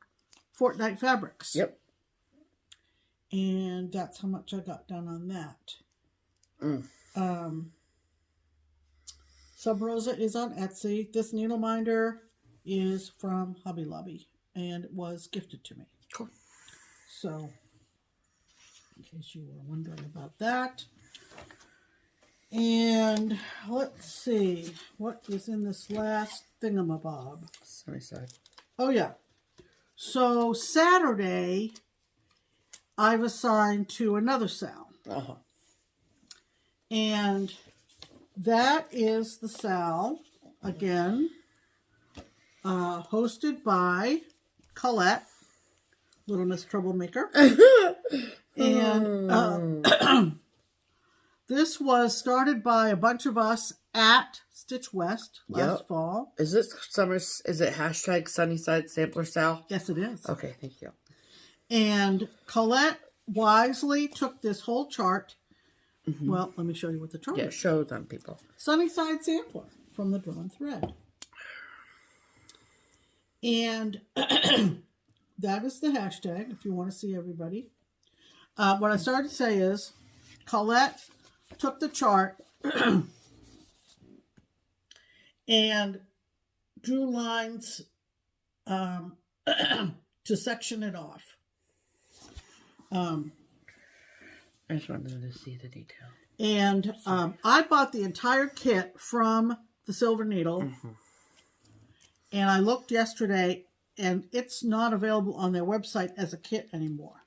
Fortnite Fabrics. Yep. And that's how much I got done on that. SewRosa is on Etsy. This needle minder is from Hobby Lobby and it was gifted to me. Cool. So, in case you were wondering about that. And let's see, what is in this last thingamabob? Sunnyside. Oh, yeah. So, Saturday, I've assigned to another SAL. And that is the SAL, again, hosted by Colette, Little Miss Troublemaker. And this was started by a bunch of us at Stitch West last fall. Is it hashtag Sunnyside Sampler SAL? Yes, it is. Okay, thank you. And Colette wisely took this whole chart. Well, let me show you what the chart is. Yeah, show them, people. Sunnyside Sampler from the Drawn Thread. And that is the hashtag if you want to see everybody. What I started to say is Colette took the chart and drew lines to section it off. I just wanted them to see the detail. And I bought the entire kit from the Silver Needle. And I looked yesterday, and it's not available on their website as a kit anymore.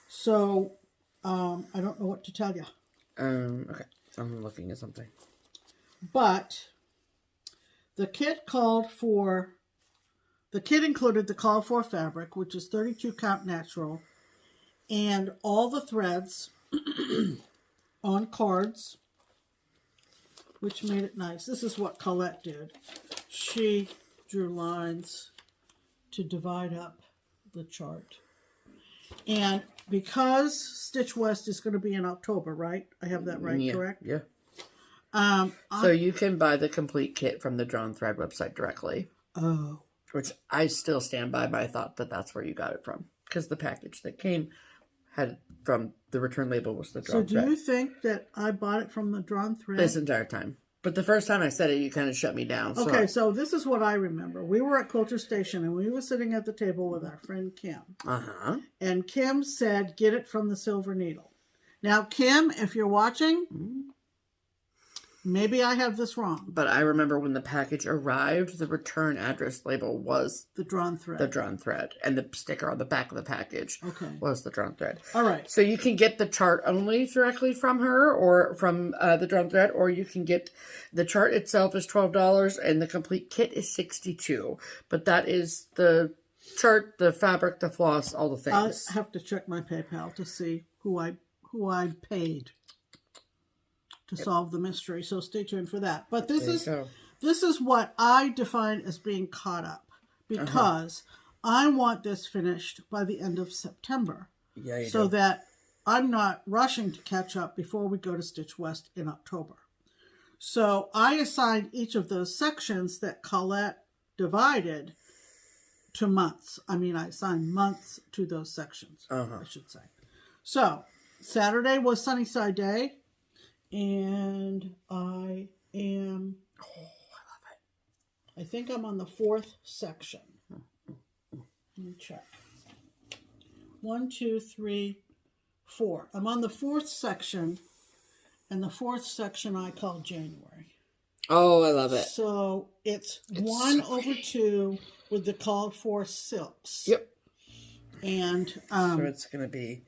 So I don't know what to tell you. Okay. I'm looking at something. But the kit included the call for fabric, which is 32 count natural, and all the threads on cards, which made it nice. This is what Colette did. She drew lines to divide up the chart. And because Stitch West is going to be in October, right? I have that right, correct? Yeah. So you can buy the complete kit from the Drawn Thread website directly. Oh. Which I still stand by my thought that that's where you got it from. Because the package that came had from the return label was the Drawn Thread. So do you think that I bought it from the Drawn Thread? This entire time. But the first time I said it, you kind of shut me down. Okay, so this is what I remember. We were at Quilter Station, and we were sitting at the table with our friend Kim. And Kim said, get it from the Silver Needle. Now, Kim, if you're watching, maybe I have this wrong. But I remember when the package arrived, the return address label was the Drawn Thread. The Drawn Thread. And the sticker on the back of the package was the Drawn Thread. All right. So you can get the chart only directly from her or from the Drawn Thread, or you can get the chart itself is $12 and the complete kit is $62. But that is the chart, the fabric, the floss, all the things. I'll have to check my PayPal to see who I paid to solve the mystery, so stay tuned for that. But this is what I define as being caught up, because I want this finished by the end of September, so that I'm not rushing to catch up before we go to Stitch West in October. So I assigned each of those sections that Colette divided to months. I mean, I assign months to those sections, I should say. So, Saturday was Sunnyside Day, and I am... Oh, I love it. I think I'm on the 4th section. Let me check. 1, 2, 3, 4. I'm on the 4th section, and the 4th section I call January. Oh, I love it. So it's 1 so over 2 with the called for silks. Yep. And so it's going to be...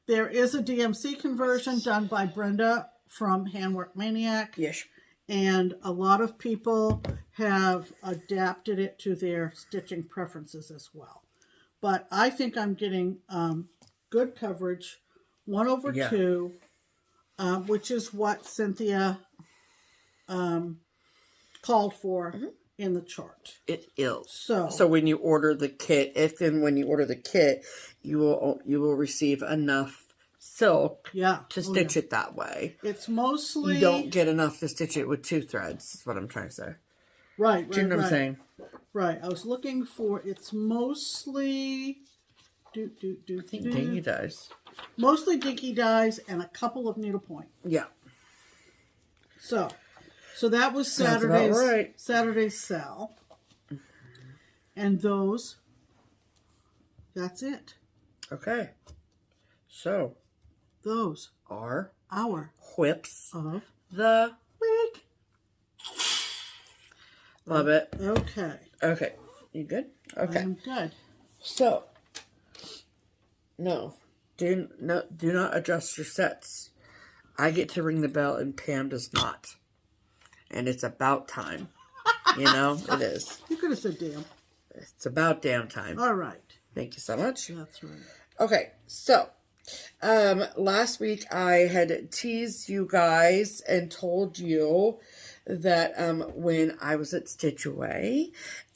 There is a DMC conversion done by Brenda from Handwork Maniac. Yes. And a lot of people have adapted it to their stitching preferences as well. But I think I'm getting good coverage, 1 over 2, which is what Cynthia called for in the chart. It is. So when you order the kit, you will receive enough silk to stitch it that way. It's mostly... You don't get enough to stitch it with 2 threads, is what I'm trying to say. Right, Do you know what I'm saying? Right. I was looking for... It's mostly... I think dinky dyes. Mostly dinky dyes and a couple of needlepoint. Yeah. So that was Saturday's sal. And that's it. Okay. So, those are our whips of the week. Love it. Okay. Okay. You good? Okay. I'm good. So, do not adjust your sets. I get to ring the bell and Pam does not. And it's about time. It is. You could have said damn. It's about damn time. All right. Thank you so much. That's right. Okay, so last week I had teased you guys and told you that when I was at Stitch Away,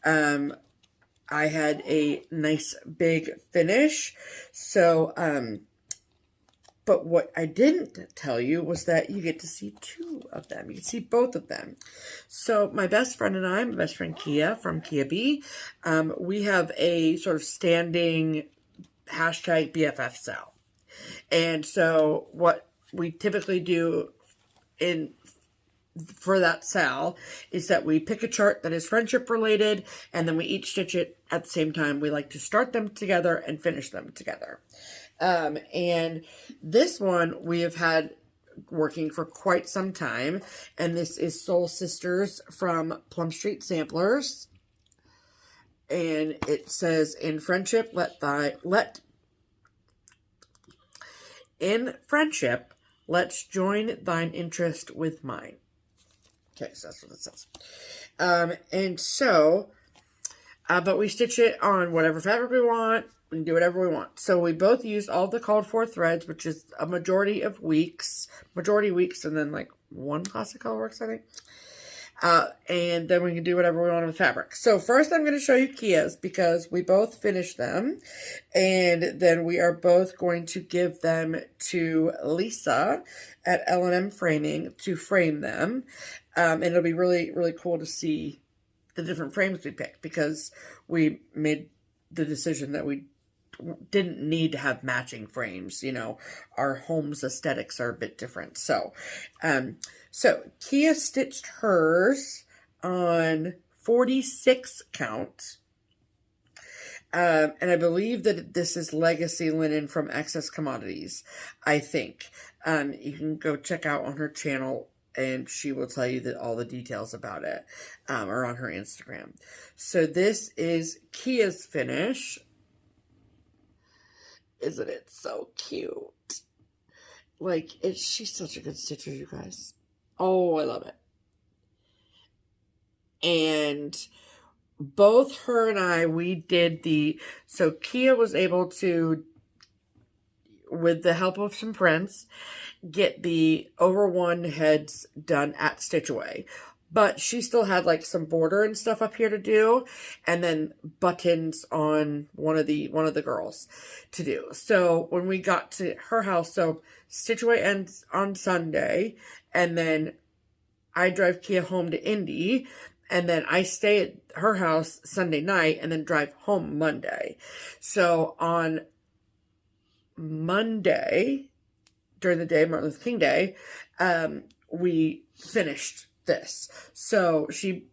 I had a nice big finish. So, but what I didn't tell you was that you get to see 2 of them. You can see both of them. So my best friend and I, my best friend Kia from Kia B, we have a sort of standing hashtag BFF sale. And so what we typically do for that sal is that we pick a chart that is friendship related, and then we each stitch it at the same time. We like to start them together and finish them together. And this one we have had working for quite some time, and this is Soul Sisters from Plum Street Samplers. And it says, in friendship, let's join thine interest with mine. Okay, so that's what it says. And so, but we stitch it on whatever fabric we want. We can do whatever we want. So we both use all the called for threads, which is a majority weeks, and then like 1 classic color works, I think. And then we can do whatever we want with fabric. So first I'm going to show you Kia's because we both finished them. And then we are both going to give them to Lisa at L&M Framing to frame them. And it'll be really, really cool to see the different frames we picked because we made the decision that we didn't need to have matching frames. Our home's aesthetics are a bit different. So Kia stitched hers on 46 count. And I believe that this is legacy linen from Excess Commodities, I think. You can go check out on her channel and she will tell you that all the details about it are on her Instagram. So this is Kia's finish. Isn't it so cute? Like, she's such a good stitcher, you guys. Oh, I love it. And both her and I, we did so Kia was able to, with the help of some friends, get the over 1 heads done at Stitch Away. But she still had like some border and stuff up here to do, and then buttons on one of the girls to do. So when we got to her house, so Stitch Away ends on Sunday, and then I drive Kia home to Indy, And then I stay at her house Sunday night and then drive home Monday. So on Monday, during the day, Martin Luther King Day, we finished this. So she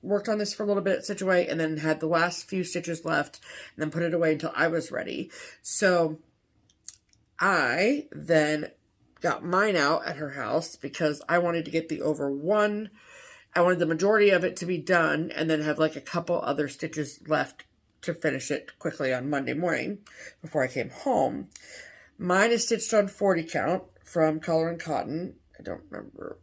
worked on this for a little bit, stitch away, and then had the last few stitches left, and then put it away until I was ready. So I then got mine out at her house because I wanted to get the over one. I wanted the majority of it to be done and then have like a couple other stitches left to finish it quickly on Monday morning before I came home. Mine is stitched on 40 count from Color and Cotton. I don't remember.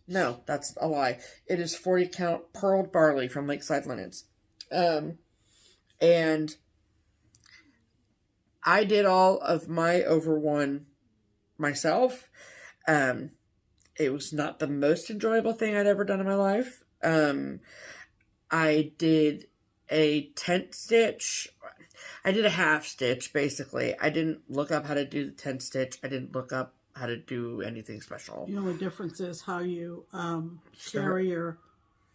No, that's a lie. It is 40 count purled barley from Lakeside Linens. And I did all of my over one myself. It was not the most enjoyable thing I'd ever done in my life. I did a tent stitch. I did a half stitch, basically. I didn't look up how to do the tent stitch. I didn't look up how to do anything special. The only difference is how you carry your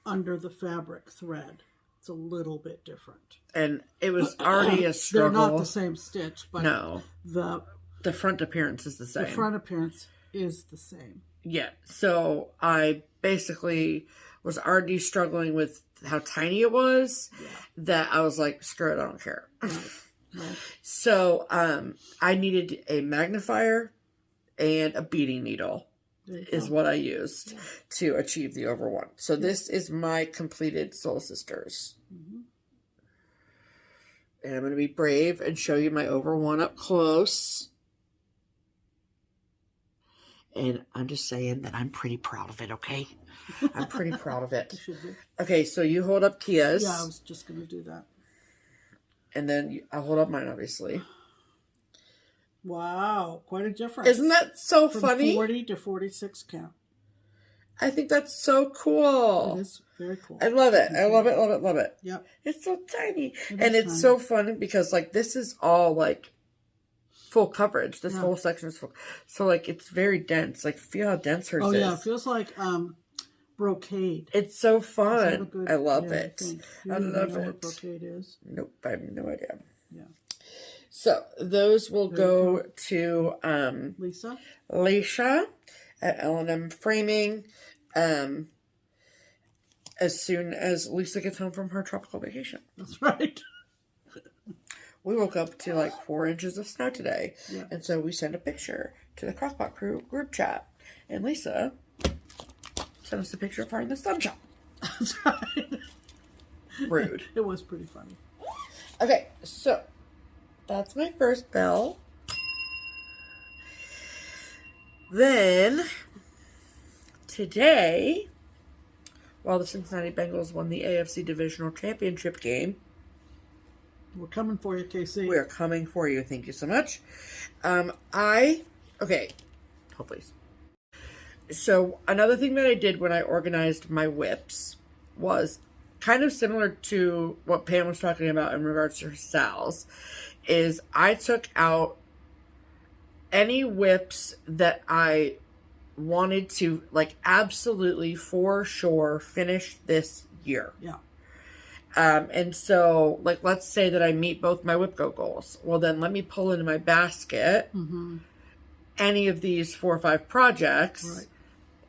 under the fabric thread. It's a little bit different. And it was already a struggle. They're not the same stitch, but no. The front appearance is the same. The front appearance is the same. Yeah, so I basically was already struggling with how tiny it was, that I was like, screw it, I don't care. Right. So I needed a magnifier and a beading needle is what I used to achieve the over one. So this is my completed Soul Sisters. Mm-hmm. And I'm going to be brave and show you my over one up close. And I'm just saying that I'm pretty proud of it, okay? I'm pretty proud of it. You should be. Okay, so you hold up Kia's. Yeah, I was just going to do that. And then I'll hold up mine, obviously. Wow, quite a difference. Isn't that so From funny? 40 to 46 count. I think that's so cool. It is very cool. I love it. I love it, love it, love it. Yep. It's so tiny. And it's tiny. so fun because, like, this is all, like, full coverage. This whole section is full. So, like, it's very dense. Like, feel how dense hers is. Oh, yeah. It feels like brocade. It's so fun. I love it. I love know it. What brocade is? Nope. I have no idea. Yeah. So, those will go to Leisha at L&M Framing as soon as Lisa gets home from her tropical vacation. That's right. We woke up to like 4 inches of snow today. Yeah. And so we sent a picture to the Crockpot Crew group chat. And Lisa sent us a picture of her in the sunshine. That's right. Rude. It was pretty funny. Okay, so that's my first bell. Then, today, while the Cincinnati Bengals won the AFC Divisional Championship game, we're coming for you, KC. We are coming for you. Thank you so much. Okay, hold please. So another thing that I did when I organized my whips was kind of similar to what Pam was talking about in regards to her SALs, is I took out any whips that I wanted to, like, absolutely for sure finish this year. Yeah. And so, like, let's say that I meet both my whip go goals. Well, then let me pull into my basket any of these 4 or 5 projects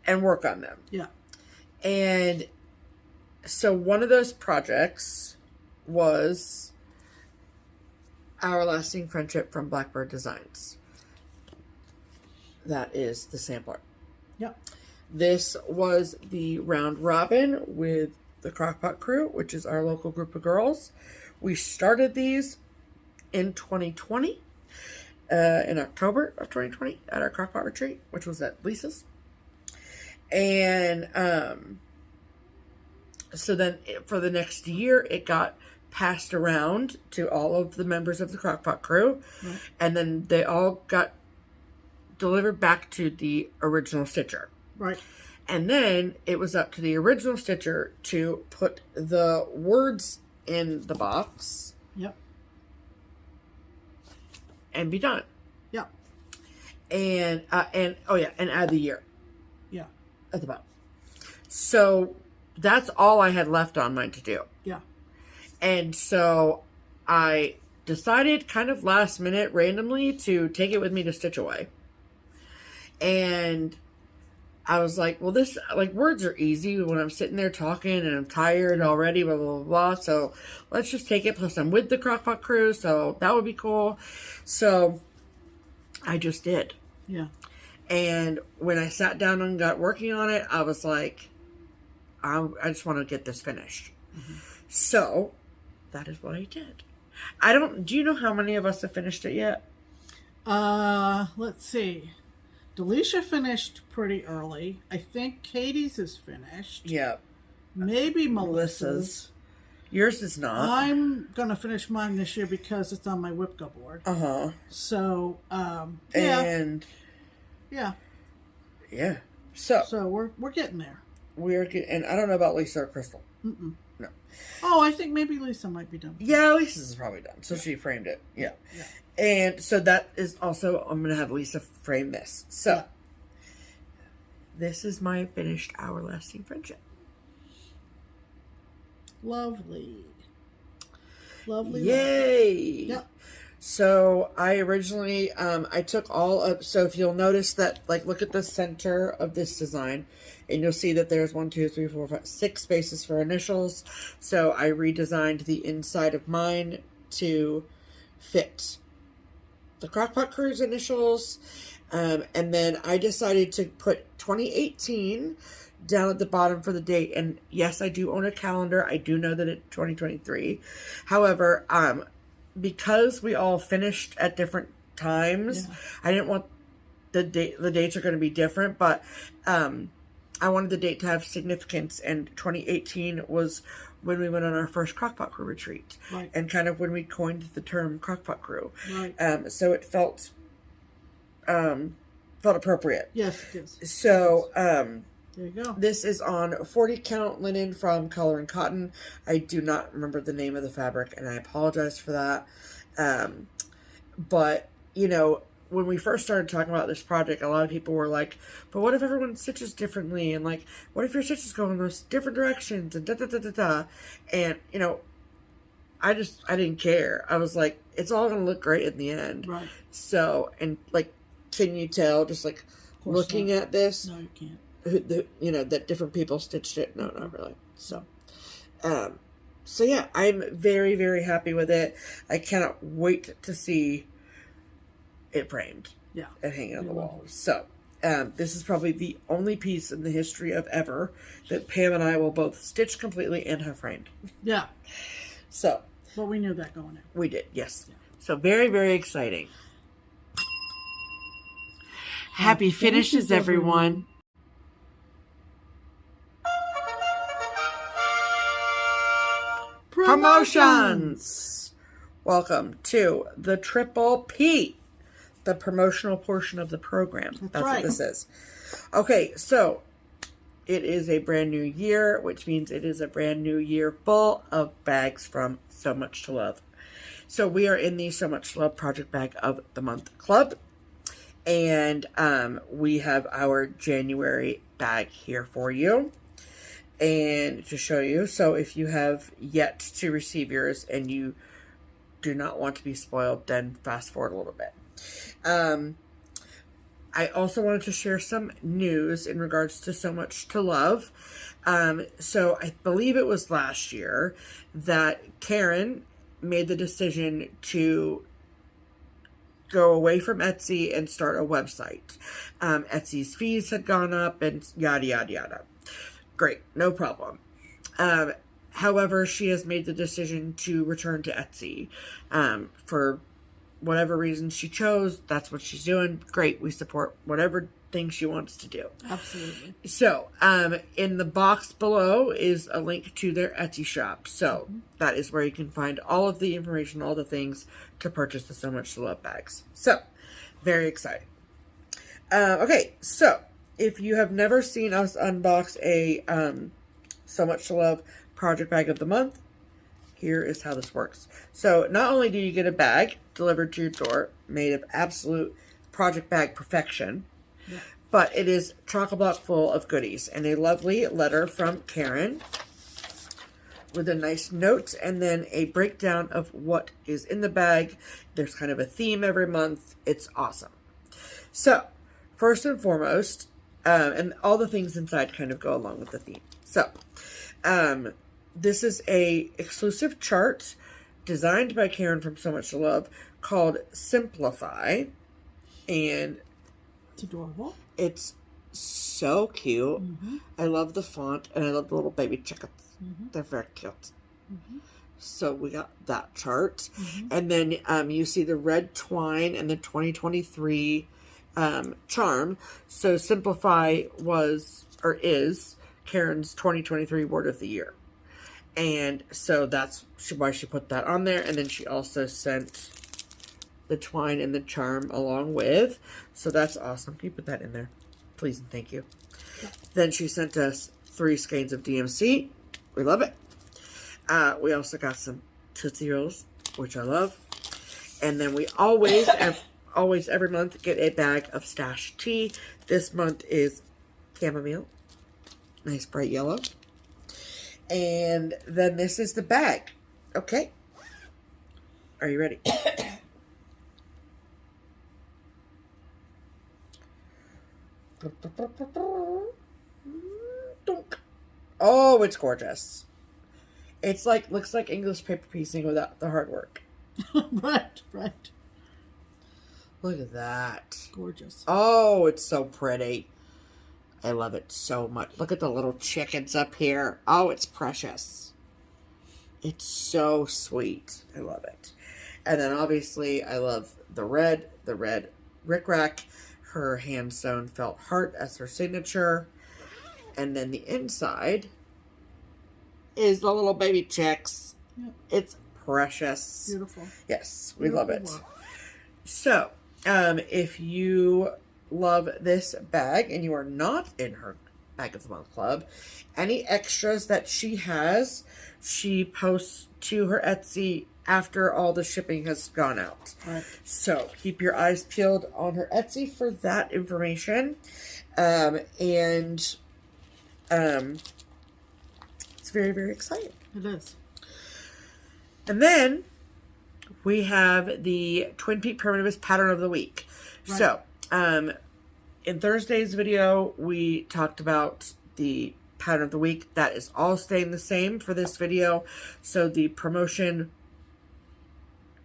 and work on them. Yeah. And so one of those projects was Our Lasting Friendship from Blackbird Designs. That is the sampler. Yep. This was the round robin with the Crockpot Crew, which is our local group of girls. We started these in 2020, in October of 2020 at our Crockpot retreat, which was at Lisa's. And so then for the next year, it got passed around to all of the members of the Crockpot Crew. And then they all got delivered back to the original stitcher. Right. And then it was up to the original stitcher to put the words in the box. Yep. And be done. Yep. And add the year. Yeah. At the bottom. So that's all I had left on mine to do. Yeah. And so I decided kind of last minute randomly to take it with me to Stitch Away. And I was like, well, this, like, words are easy when I'm sitting there talking and I'm tired already, blah, blah, blah, blah. So let's just take it. Plus I'm with the Crockpot crew, so that would be cool. So I just did. Yeah. And when I sat down and got working on it, I was like, I just want to get this finished. Mm-hmm. So that is what I did. Do you know how many of us have finished it yet? Let's see. Delisha finished pretty early. I think Katie's is finished. Yeah. Maybe Melissa's. Yours is not. I'm going to finish mine this year because it's on my Whipco board. Uh-huh. So, yeah. And... Yeah. Yeah. So we're getting there. And I don't know about Lisa or Crystal. Mm-mm. No. Oh, I think maybe Lisa might be done. Yeah, Lisa's probably done. So she framed it. Yeah. And so that is also, I'm going to have Lisa frame this. So this is my finished Our Lasting Friendship. Lovely. Lovely. Yay. Yep. So I originally, I took all of, so if you'll notice that, like, look at the center of this design, and you'll see that there's 1, 2, 3, 4, 5, 6 spaces for initials. So I redesigned the inside of mine to fit the Crockpot Crew's initials. And then I decided to put 2018 down at the bottom for the date. And yes, I do own a calendar. I do know that it's 2023. However, because we all finished at different times, I didn't want the dates are going to be different, but I wanted the date to have significance, and 2018 was when we went on our first Crockpot Crew retreat, and kind of when we coined the term Crockpot Crew. So it felt appropriate. Yes, it is. So there you go. This is on 40 count linen from Color and Cotton. I do not remember the name of the fabric, and I apologize for that. But, you know, when we first started talking about this project, a lot of people were like, but what if everyone stitches differently? And, like, what if your stitches go in those different directions? And da-da-da-da-da. And, you know, I didn't care. I was like, it's all going to look great in the end. Right. So, and, like, can you tell just, like, looking at this? No, you can't. You know, that different people stitched it. No, not really. So yeah, I'm very, very happy with it. I cannot wait to see it framed. Yeah. And hanging on the wall. So this is probably the only piece in the history of ever that Pam and I will both stitch completely and have framed. Yeah. So. Well, we knew that going in. We did, yes. Yeah. So very, very exciting. Happy finishes, everyone. Promotions! Welcome to the Triple P, the promotional portion of the program. That's right. What this is. Okay, so it is a brand new year, which means it is a brand new year full of bags from SewMuch2Luv. So we are in the SewMuch2Luv Project Bag of the Month Club, and we have our January bag here for you. And to show you, so if you have yet to receive yours and you do not want to be spoiled, then fast forward a little bit. I also wanted to share some news in regards to SewMuch2Luv. So I believe it was last year that Karen made the decision to go away from Etsy and start a website. Etsy's fees had gone up and yada, yada, yada. Great, no problem. However, she has made the decision to return to Etsy. For whatever reason she chose, that's what she's doing. Great, we support whatever thing she wants to do. Absolutely. So, in the box below is a link to their Etsy shop. So, that is where you can find all of the information, all the things to purchase the SewMuch2Luv bags. So, very exciting. Okay, so if you have never seen us unbox a SewMuch2Luv Project Bag of the Month, here is how this works. So not only do you get a bag delivered to your door made of absolute project bag perfection, But it is chock-a-block full of goodies. And a lovely letter from Karen with a nice note and then a breakdown of what is in the bag. There's kind of a theme every month. It's awesome. So, first and foremost, and all the things inside kind of go along with the theme. So, this is a exclusive chart designed by Karen from SewMuch2Luv called Simplify. And it's adorable. It's so cute. I love the font and I love the little baby chickens. They're very cute. So we got that chart. And then you see the red twine and the 2023 charm. So Simplify was, or is, Karen's 2023 word of the year. And so that's why she put that on there. And then she also sent the twine and the charm along with. So that's awesome. Can you put that in there? Please and thank you. Then she sent us 3 skeins of DMC. We love it. We also got some Tootsie Rolls, which I love. And then we always every month get a bag of Stash tea. This month is chamomile. Nice bright yellow. And then this is the bag. Okay. Are you ready? Oh, it's gorgeous. It's like, looks like English paper piecing without the hard work. Right. Look at that. Gorgeous. Oh, it's so pretty. I love it so much. Look at the little chickens up here. Oh, it's precious. It's so sweet. I love it. And then obviously I love the red rickrack, her hand sewn felt heart as her signature. And then the inside is the little baby chicks. Yep. It's precious. Beautiful. Yes, we love it. So, if you love this bag and you are not in her Bag of the Month Club, any extras that she has, she posts to her Etsy after all the shipping has gone out. Right. So keep your eyes peeled on her Etsy for that information. It's very, very exciting. It is. And then we have the Twin Peak Primitivist Pattern of the Week. Right. So, in Thursday's video, we talked about the pattern of the week. That is all staying the same for this video. So the promotion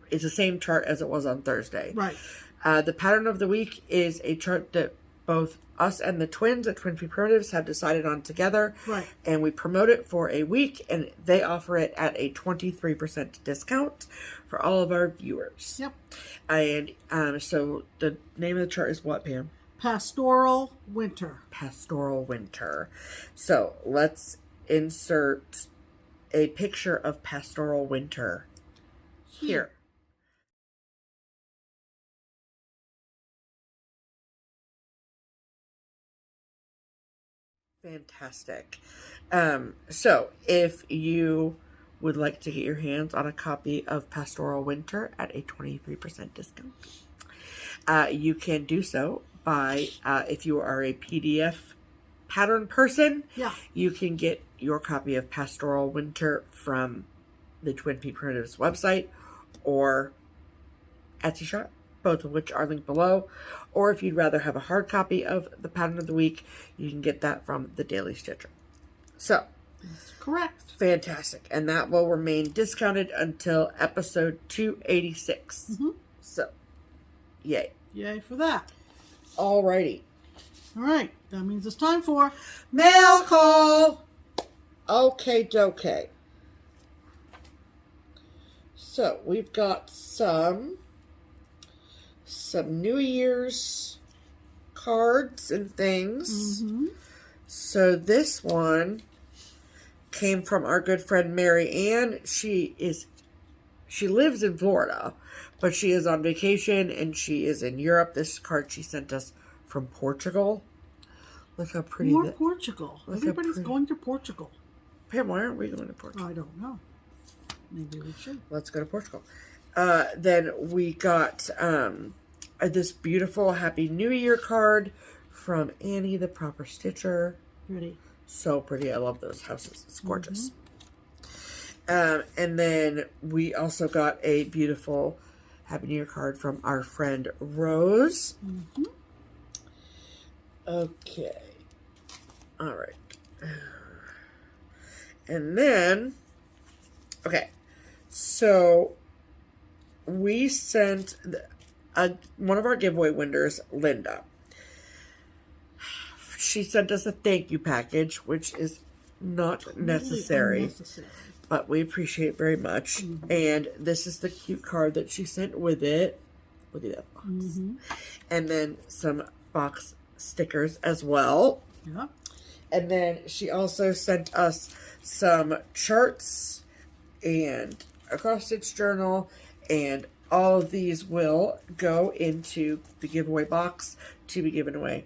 is the same chart as it was on Thursday. Right. The pattern of the week is a chart that both us and the twins at Twin Peak Primitives have decided on together. Right. And we promote it for a week, and they offer it at a 23% discount for all of our viewers. Yep. And so the name of the chart is what, Pam? Pastoral Winter. Pastoral Winter. So let's insert a picture of Pastoral Winter here. Fantastic. So if you would like to get your hands on a copy of Pastoral Winter at a 23% discount, you can do so by, if you are a PDF pattern person, you can get your copy of Pastoral Winter from the Twin Peak Primitives website or Etsy shop, both of which are linked below. Or if you'd rather have a hard copy of the pattern of the week, you can get that from the Daily Stitcher. So, that's correct. Fantastic. And that will remain discounted until episode 286. Mm-hmm. So, yay. Yay for that. Alrighty. All right. That means it's time for mail call. Okay, dokie. So, we've got some New Year's cards and things. Mm-hmm. So this one came from our good friend Mary Ann. She lives in Florida, but she is on vacation and she is in Europe. This card she sent us from Portugal. Look how pretty. More Portugal. Everybody's going to Portugal. Pam, why aren't we going to Portugal? I don't know. Maybe we should. Let's go to Portugal. Then we got this beautiful Happy New Year card from Annie, the Proper Stitcher. Pretty. So pretty. I love those houses. It's gorgeous. And then we also got a beautiful Happy New Year card from our friend Rose. Okay. All right. And then, okay. So we sent one of our giveaway winners, Linda. She sent us a thank you package, which is not necessary, but we appreciate it very much. And this is the cute card that she sent with it. Look at that box. And then some box stickers as well. Yeah. And then she also sent us some charts and a cross-stitch journal, and all of these will go into the giveaway box to be given away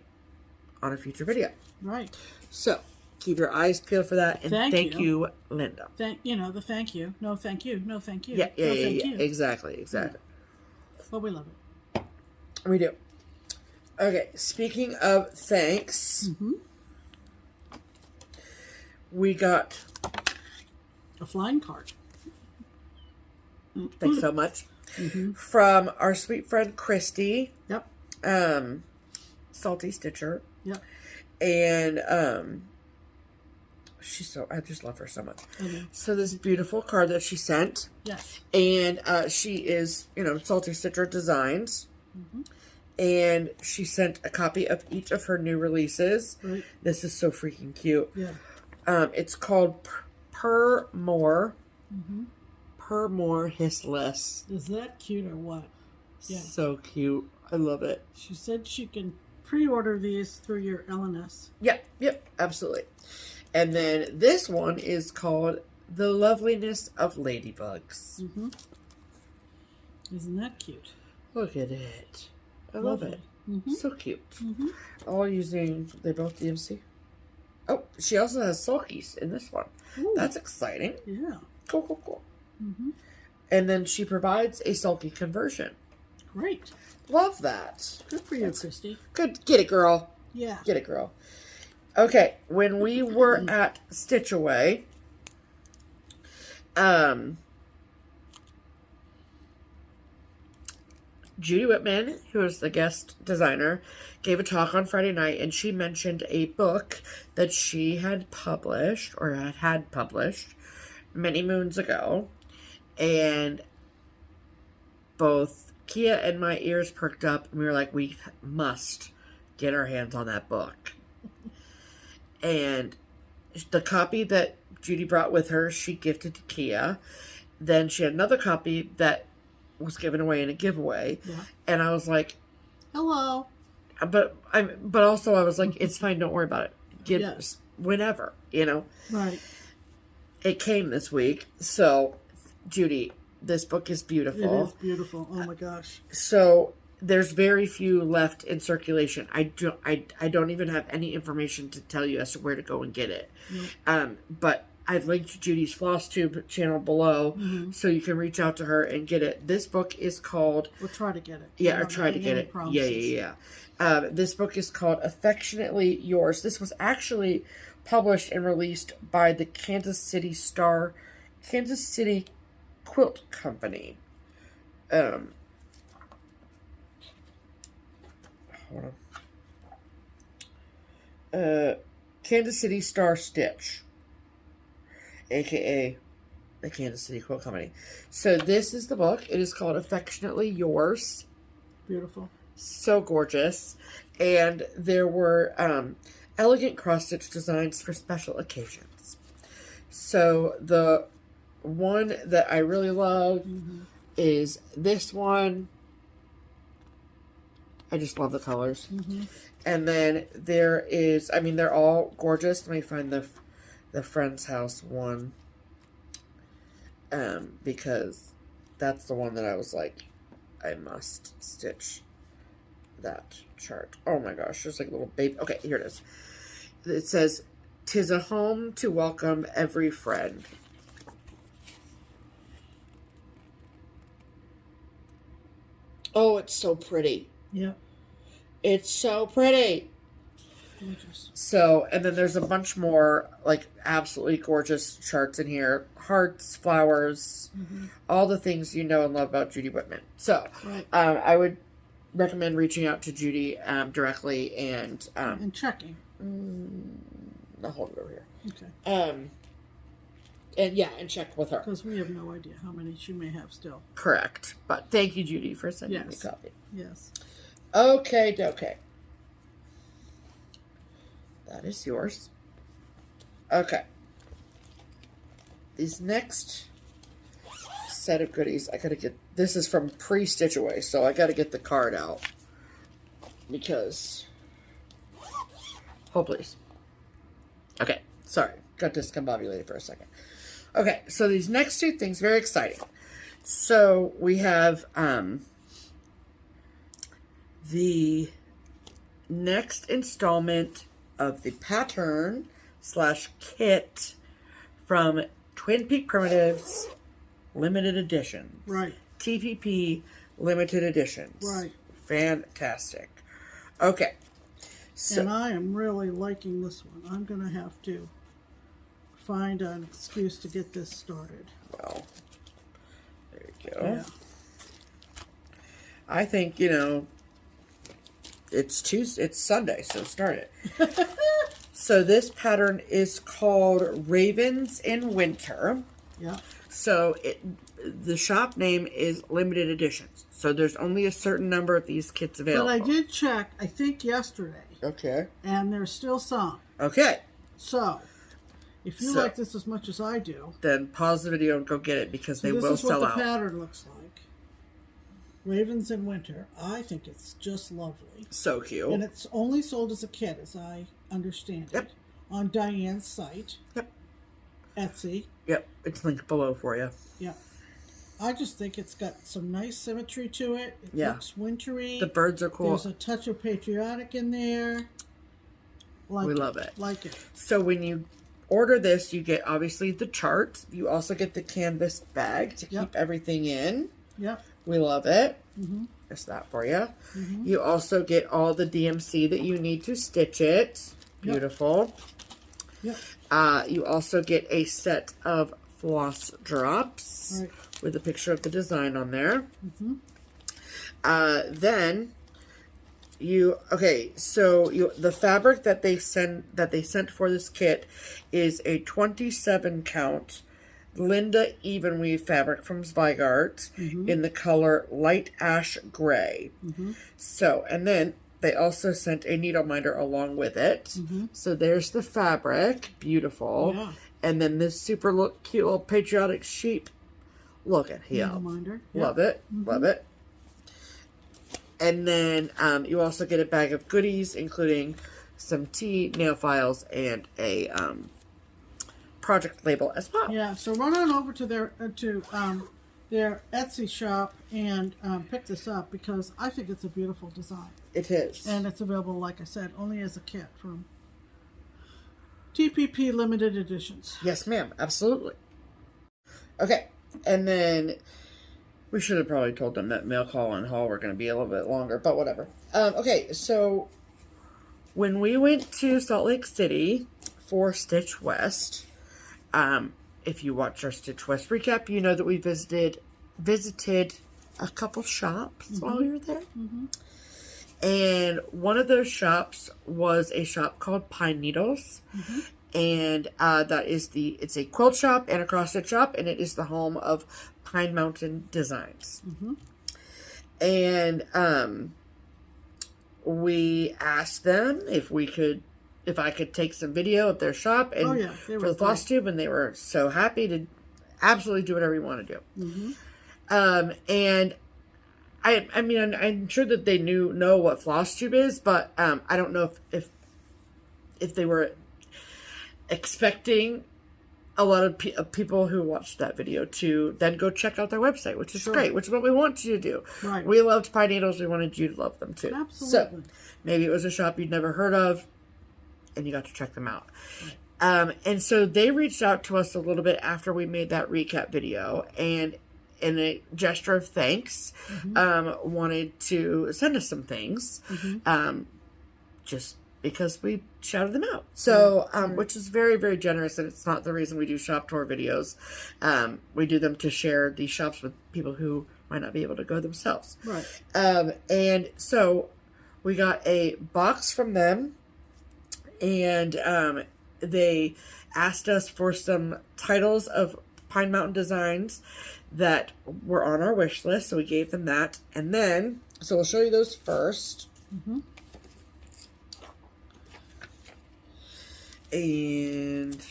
on a future video. Right. So keep your eyes peeled for that, and thank you, Linda. Thank you. No, thank you. No, thank you. Yeah. Exactly. Yeah. But we love it. We do. Okay, speaking of thanks, we got a flying card. Thanks so much. From our sweet friend Christy. Yep. Salty Stitcher. Yep. And I just love her so much. So this beautiful card that she sent. Yes. And she is, Salty Stitcher Designs. And she sent a copy of each of her new releases. Right. This is so freaking cute. Yeah. It's called Per More. Per More Hiss Less. Is that cute or what? Yeah. So cute. I love it. She said she can pre-order these through your LNS. Yep, absolutely. And then this one is called The Loveliness of Ladybugs. Isn't that cute? Look at it. I love it. So cute. All using, they both DMC. Oh, she also has sulkies in this one. Ooh. That's exciting. Yeah. Cool. And then she provides a sulky conversion. Great. Love that. Good for you, Christy. Good. Get it, girl. Yeah. Get it, girl. Okay. When we were at Stitch Away, Judy Whitman, who is the guest designer, gave a talk on Friday night, and she mentioned a book that she had published, or had published, many moons ago. And both Kia and my ears perked up, and we were like, we must get our hands on that book. And the copy that Judy brought with her, she gifted to Kia. Then she had another copy that was given away in a giveaway. Yeah. And I was like, hello. But also I was like, it's fine, don't worry about it. Give us whenever, Right. It came this week. So, Judy, this book is beautiful. It is beautiful. Oh my gosh. So there's very few left in circulation. I don't even have any information to tell you as to where to go and get it. But I've linked Judy's FlossTube channel below, so you can reach out to her and get it. This book is called... We'll try to get it. Yeah, or try to get it. Yeah. This book is called Affectionately Yours. This was actually published and released by the Kansas City Quilt Company. Hold on. Kansas City Star Stitch, aka the Kansas City Quilt Company. So this is the book. It is called Affectionately Yours. Beautiful. So gorgeous. And there were elegant cross-stitch designs for special occasions. So the one that I really love is this one. I just love the colors. And then there is, they're all gorgeous. Let me find the Friend's House one. Because that's the one that I was like, I must stitch that chart. Oh my gosh, there's like a little baby. Okay, here it is. It says, "'Tis a home to welcome every friend." Oh, it's so pretty. Yeah. It's so pretty. Gorgeous. So, and then there's a bunch more, like, absolutely gorgeous charts in here. Hearts, flowers, all the things you know and love about Judy Whitman. So, I would recommend reaching out to Judy directly and checking. I'll hold it over here. Okay. And check with her. Because we have no idea how many she may have still. Correct. But thank you, Judy, for sending me a copy. Yes. Okay. That is yours. Okay. These next set of goodies, I gotta get, this is from pre-Stitch Away, so I gotta get the card out. Because, oh please. Okay, sorry, got discombobulated for a second. Okay, so these next two things, very exciting. So we have the next installment of the pattern / kit from Twin Peak Primitives Limited Editions. Right. TPP Limited Editions. Right. Fantastic. Okay. So, and I am really liking this one. I'm going to have to find an excuse to get this started. Well, there you go. Yeah. I think, you know, it's Tuesday, it's Sunday, so start it. So this pattern is called Ravens in Winter. Yeah. So the shop name is Limited Editions. So there's only a certain number of these kits available. But I did check, I think yesterday. Okay. And there's still some. Okay. So, if you like this as much as I do, then pause the video and go get it because they will sell out. This is what the pattern looks like. Ravens in Winter. I think it's just lovely. So cute. And it's only sold as a kit, as I understand it. On Diane's site. Yep. Etsy. Yep. It's linked below for you. Yep. I just think it's got some nice symmetry to it. It looks wintry. The birds are cool. There's a touch of patriotic in there. We love it. Like it. So when you order this, you get obviously the chart. You also get the canvas bag to keep everything in. Yep. We love it. Just that for you. You also get all the DMC that you need to stitch it. Beautiful. Yep. You also get a set of floss drops with a picture of the design on there. Then the fabric that they sent for this kit is a 27 count Linda Even Weave fabric from Zweigart in the color light ash gray. So, and then they also sent a needle minder along with it. So there's the fabric, beautiful. Yeah. And then this super cute little patriotic sheep. Look at him. Needle minder. Love it. Love it. And then you also get a bag of goodies, including some tea, nail files, and a project label as well. Yeah, so run on over to their Etsy shop and pick this up because I think it's a beautiful design. It is. And it's available, like I said, only as a kit from TPP Limited Editions. Yes, ma'am. Absolutely. Okay. And then we should have probably told them that mail call and haul were going to be a little bit longer, but whatever. Okay, so when we went to Salt Lake City for Stitch West, if you watched our Stitch West recap, you know that we visited a couple shops while we were there. And one of those shops was a shop called Pine Needles. And it's a quilt shop and a cross stitch shop, and it is the home of Pine Mountain Designs. And we asked them if I could take some video of their shop and for the FlossTube, and they were so happy to absolutely do whatever you want to do. And I mean, I'm sure that they know what FlossTube is, but I don't know if they were expecting a lot of people who watched that video to then go check out their website, which is great, which is what we want you to do. Right. We loved Pine Needles. We wanted you to love them too. Absolutely. So maybe it was a shop you'd never heard of and you got to check them out. And so they reached out to us a little bit after we made that recap video, and in a gesture of thanks, wanted to send us some things. Just because we shouted them out. So, which is very, very generous, and it's not the reason we do shop tour videos. We do them to share these shops with people who might not be able to go themselves. Right. And so we got a box from them, and they asked us for some titles of Pine Mountain designs that were on our wish list, so we gave them that. And then, so we'll show you those first. Mm-hmm. And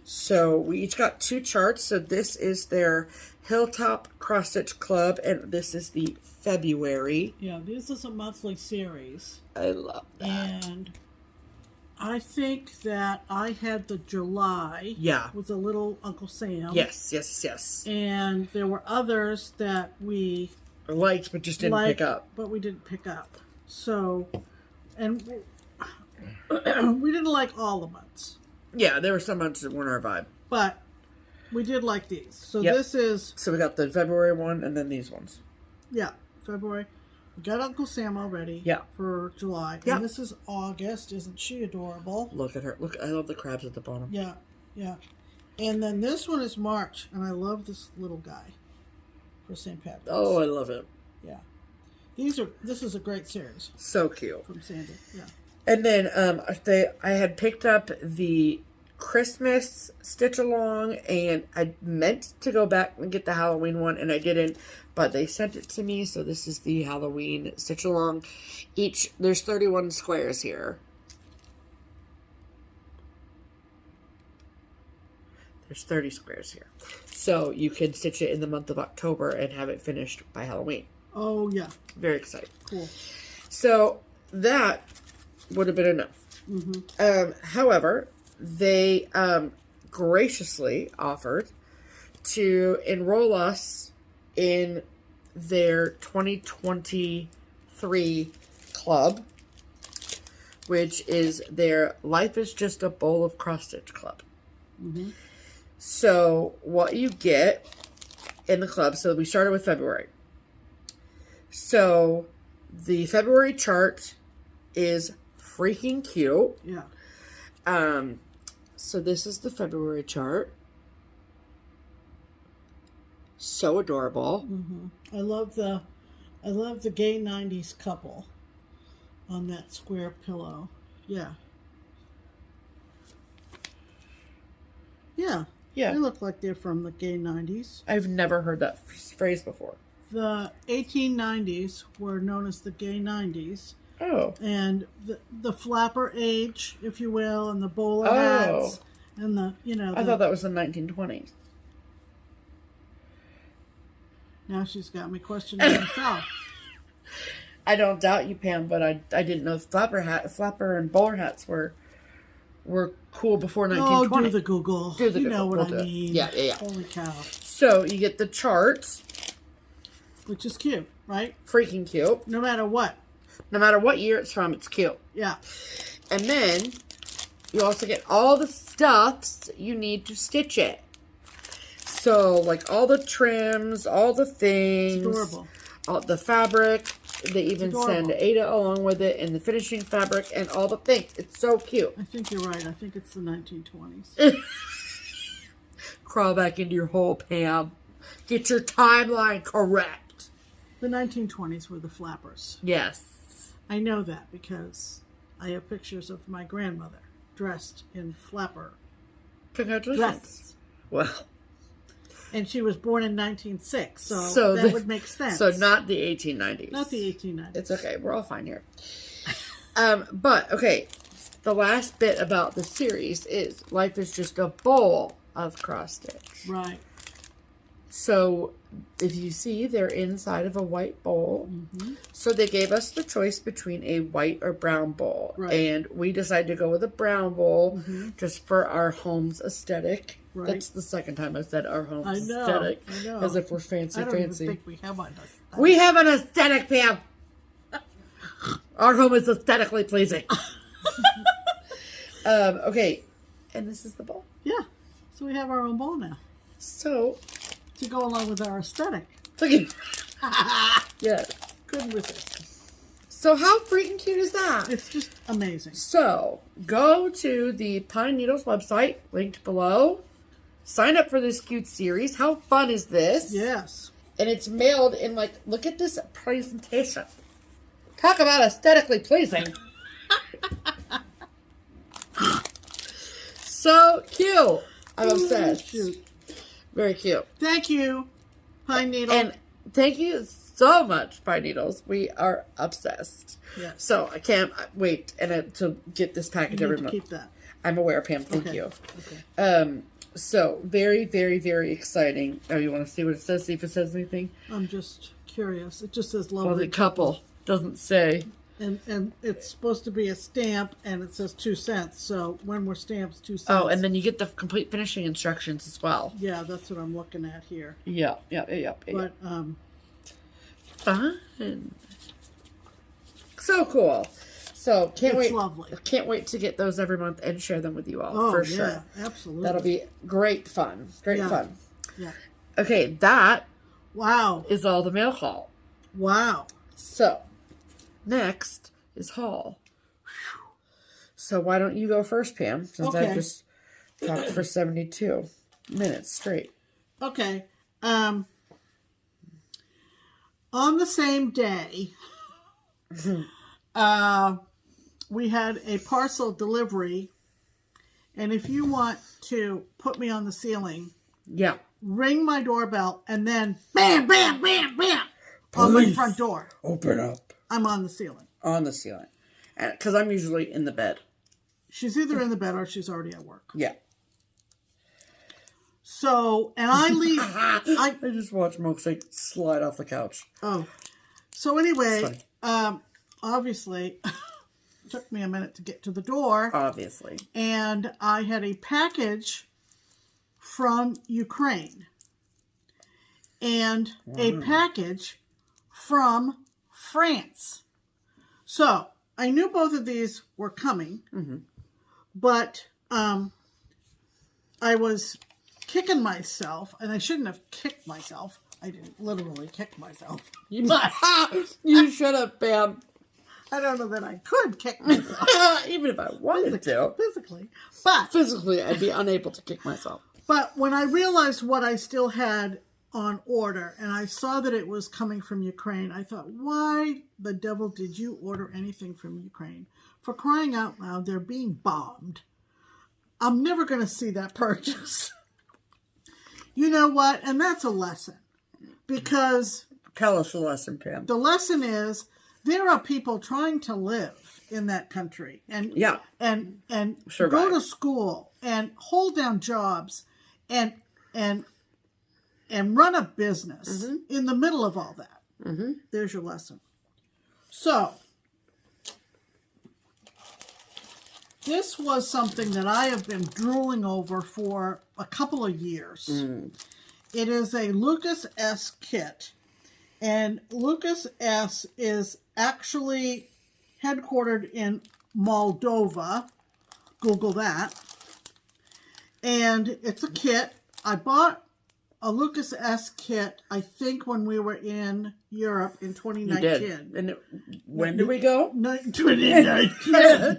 so we each got 2 charts. So this is their Hilltop Cross Stitch Club, and this is the February. Yeah, this is a monthly series. I love that. And I think that I had the July. Yeah. With a little Uncle Sam. Yes, yes, yes. And there were others that we liked, but just didn't pick up. But we didn't pick up. So, and we didn't like all the months. Yeah, there were some months that weren't our vibe. But we did like these. So this is... So we got the February one and then these ones. Yeah, February. We got Uncle Sam already. Yeah. For July. Yeah. And this is August. Isn't she adorable? Look at her. Look, I love the crabs at the bottom. Yeah, yeah. And then this one is March, and I love this little guy for St. Patrick's. Oh, I love it. Yeah. This is a great series. So cute. From Sandy, yeah. And then I had picked up the Christmas Stitch-A-Long, and I meant to go back and get the Halloween one, and I didn't, but they sent it to me, so this is the Halloween Stitch-A-Long. There's 31 squares here. There's 30 squares here. So you can stitch it in the month of October and have it finished by Halloween. Oh, yeah. Very excited. Cool. So that would have been enough. Mm-hmm. However, they graciously offered to enroll us in their 2023 club, which is their Life is Just a Bowl of Cross Stitch Club. Mm-hmm. So what you get in the club, so we started with February. So the February chart is freaking cute. Yeah. So this is the February chart. So adorable. Mm-hmm. I love the gay 90s couple on that square pillow. Yeah. Yeah. Yeah. They look like they're from the gay 90s. I've never heard that phrase before. The 1890s were known as the gay 90s. Oh. And the flapper age, if you will, and the bowler hats. And I thought that was the 1920s. Now she's got me questioning myself. I don't doubt you, Pam, but I didn't know flapper and bowler hats were cool before 1920. Oh, do the Google. Do the you Google. know what I mean. Yeah. Holy cow. So you get the charts. Which is cute, right? Freaking cute. No matter what. No matter what year it's from, it's cute. Yeah. And then you also get all the stuffs you need to stitch it. So, like all the trims, all the things. It's adorable. All the fabric. They even send Ada along with it, and the finishing fabric, and all the things. It's so cute. I think you're right. I think it's the 1920s. Crawl back into your hole, Pam. Get your timeline correct. The 1920s were the flappers. Yes. I know that because I have pictures of my grandmother dressed in flapper Congratulations. dresses. Well. And she was born in 1906, so that would make sense. So not the 1890s. Not the 1890s. It's okay. We're all fine here. But, okay. The last bit about the series is life is just a bowl of cross stitch. Right. So, if you see, they're inside of a white bowl. Mm-hmm. So, they gave us the choice between a white or brown bowl. Right. And we decided to go with a brown bowl just for our home's aesthetic. Right. That's the second time I said our home's aesthetic. I know. As if we're fancy. I don't even think we have one. We have an aesthetic, Pam. Our home is aesthetically pleasing. Okay. And this is the bowl. Yeah. So we have our own bowl now. So. To go along with our aesthetic. Look at yes. Couldn't resist. So how freaking cute is that? It's just amazing. So go to the Pine Needles website, linked below. Sign up for this cute series. How fun is this? Yes. And it's mailed in, like, look at this presentation. Talk about aesthetically pleasing. So cute. I'm obsessed. Shoot. Very cute. Thank you, Pine Needle. And thank you so much, Pine Needles. We are obsessed. Yes. So I can't wait to get this package every month. Keep that. I'm aware, Pam. Thank you. Okay. So very, very, very exciting. Oh, you want to see what it says? See if it says anything? I'm just curious. It just says lovely. Well, the couple doesn't say. And it's supposed to be a stamp, and it says 2 cents. So when were stamps 2 cents? Oh, and then you get the complete finishing instructions as well. Yeah, that's what I'm looking at here. Yeah. But fun. So cool. So it's lovely. Can't wait to get those every month and share them with you all. Oh, for yeah, sure. Absolutely. That'll be great fun. Great fun. Yeah. Okay, that wow is all the mail haul. Wow. So next is haul. So why don't you go first, Pam? Since I just talked for 72 minutes straight. Okay. On the same day, we had a parcel delivery, and if you want to put me on the ceiling, ring my doorbell, and then bam, bam, bam, bam, on my front door. Open up. I'm on the ceiling. On the ceiling. Because I'm usually in the bed. She's either in the bed or she's already at work. Yeah. So, and I leave. I just watched Milkshake slide off the couch. Oh. So anyway, obviously, it took me a minute to get to the door. Obviously. And I had a package from Ukraine. And a package from France. So, I knew both of these were coming. But I was kicking myself, and I shouldn't have kicked myself. I didn't literally kick myself. You should have, Pam. I don't know that I could kick myself. Even if I wanted to. Physically. But physically, I'd be unable to kick myself. But when I realized what I still had on order, and I saw that it was coming from Ukraine, I thought, why the devil did you order anything from Ukraine? For crying out loud, they're being bombed. I'm never going to see that purchase. You know what? And that's a lesson. Because... Tell us the lesson, Pam. The lesson is there are people trying to live in that country. And go to school and hold down jobs and run a business in the middle of all that. There's your lesson. So... this was something that I have been drooling over for a couple of years. It is a Lucas S kit. And Lucas S is actually headquartered in Moldova. Google that. And it's a kit. I bought a Lucas S kit, I think, when we were in Europe in 2019. You did. And when did we go? 2019.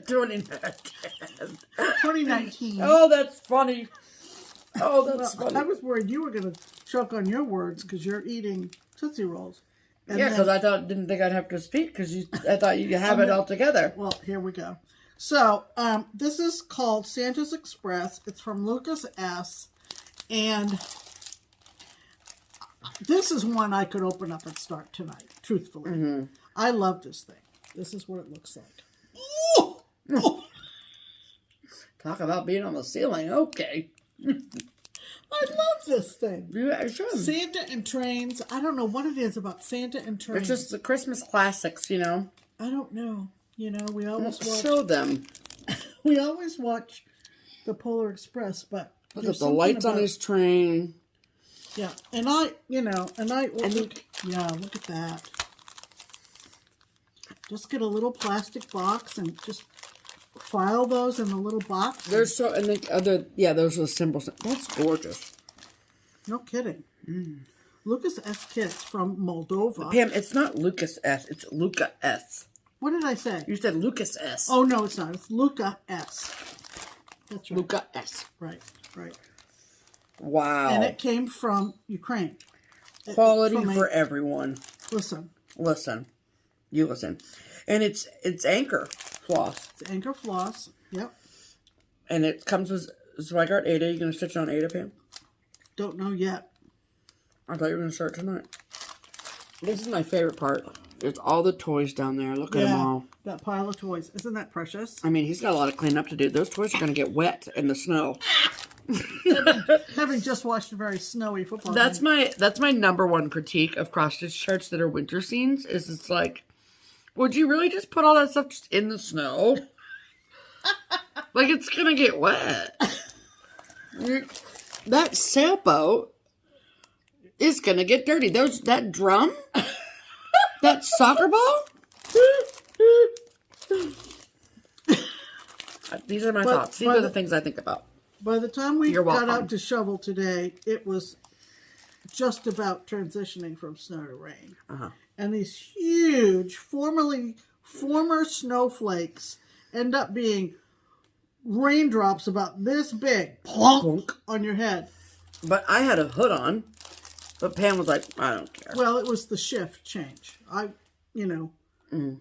2019. Oh, that's funny. Oh, that's funny. I was worried you were going to choke on your words because you're eating Tootsie Rolls. And yeah, because I didn't think I'd have to speak because I thought you'd have it all together. Well, here we go. So, this is called Santa's Express. It's from Lucas S. And... this is one I could open up and start tonight, truthfully. I love this thing. This is what it looks like. Ooh! Talk about being on the ceiling. Okay. I love this thing. Yeah, sure. Santa and trains. I don't know what it is about Santa and trains. It's just the Christmas classics, you know. I don't know. You know, we always watch... show them. We always watch the Polar Express, but... look at the lights on his train. Yeah, and look at that. Just get a little plastic box and just file those in the little box. There's those are the symbols. That's gorgeous. No kidding. Lucas S. kits from Moldova. Pam, it's not Lucas S. It's Luca S. What did I say? You said Lucas S. Oh, no, it's not. It's Luca S. That's right. Luca S. Right, right. Wow. And it came from Ukraine. Quality for everyone. Listen. Listen. You listen. And it's Anchor floss. It's Anchor floss. Yep. And it comes with Zweigart Ada. You going to stitch on Ada, Pam? Don't know yet. I thought you were going to start tonight. This is my favorite part. There's all the toys down there. Look at them all. That pile of toys. Isn't that precious? I mean, he's got a lot of cleaning up to do. Those toys are going to get wet in the snow. Having just watched a very snowy football That's game. my number one critique of cross-stitch charts that are winter scenes. Is it's like, would you really just put all that stuff just in the snow? Like, it's going to get wet. That sailboat is going to get dirty. That drum? That soccer ball? These are my thoughts. These are the things I think about. By the time we got out to shovel today, it was just about transitioning from snow to rain. And these huge, former snowflakes end up being raindrops about this big, plonk, on your head. But I had a hood on. But Pam was like, I don't care. Well, it was the shift change.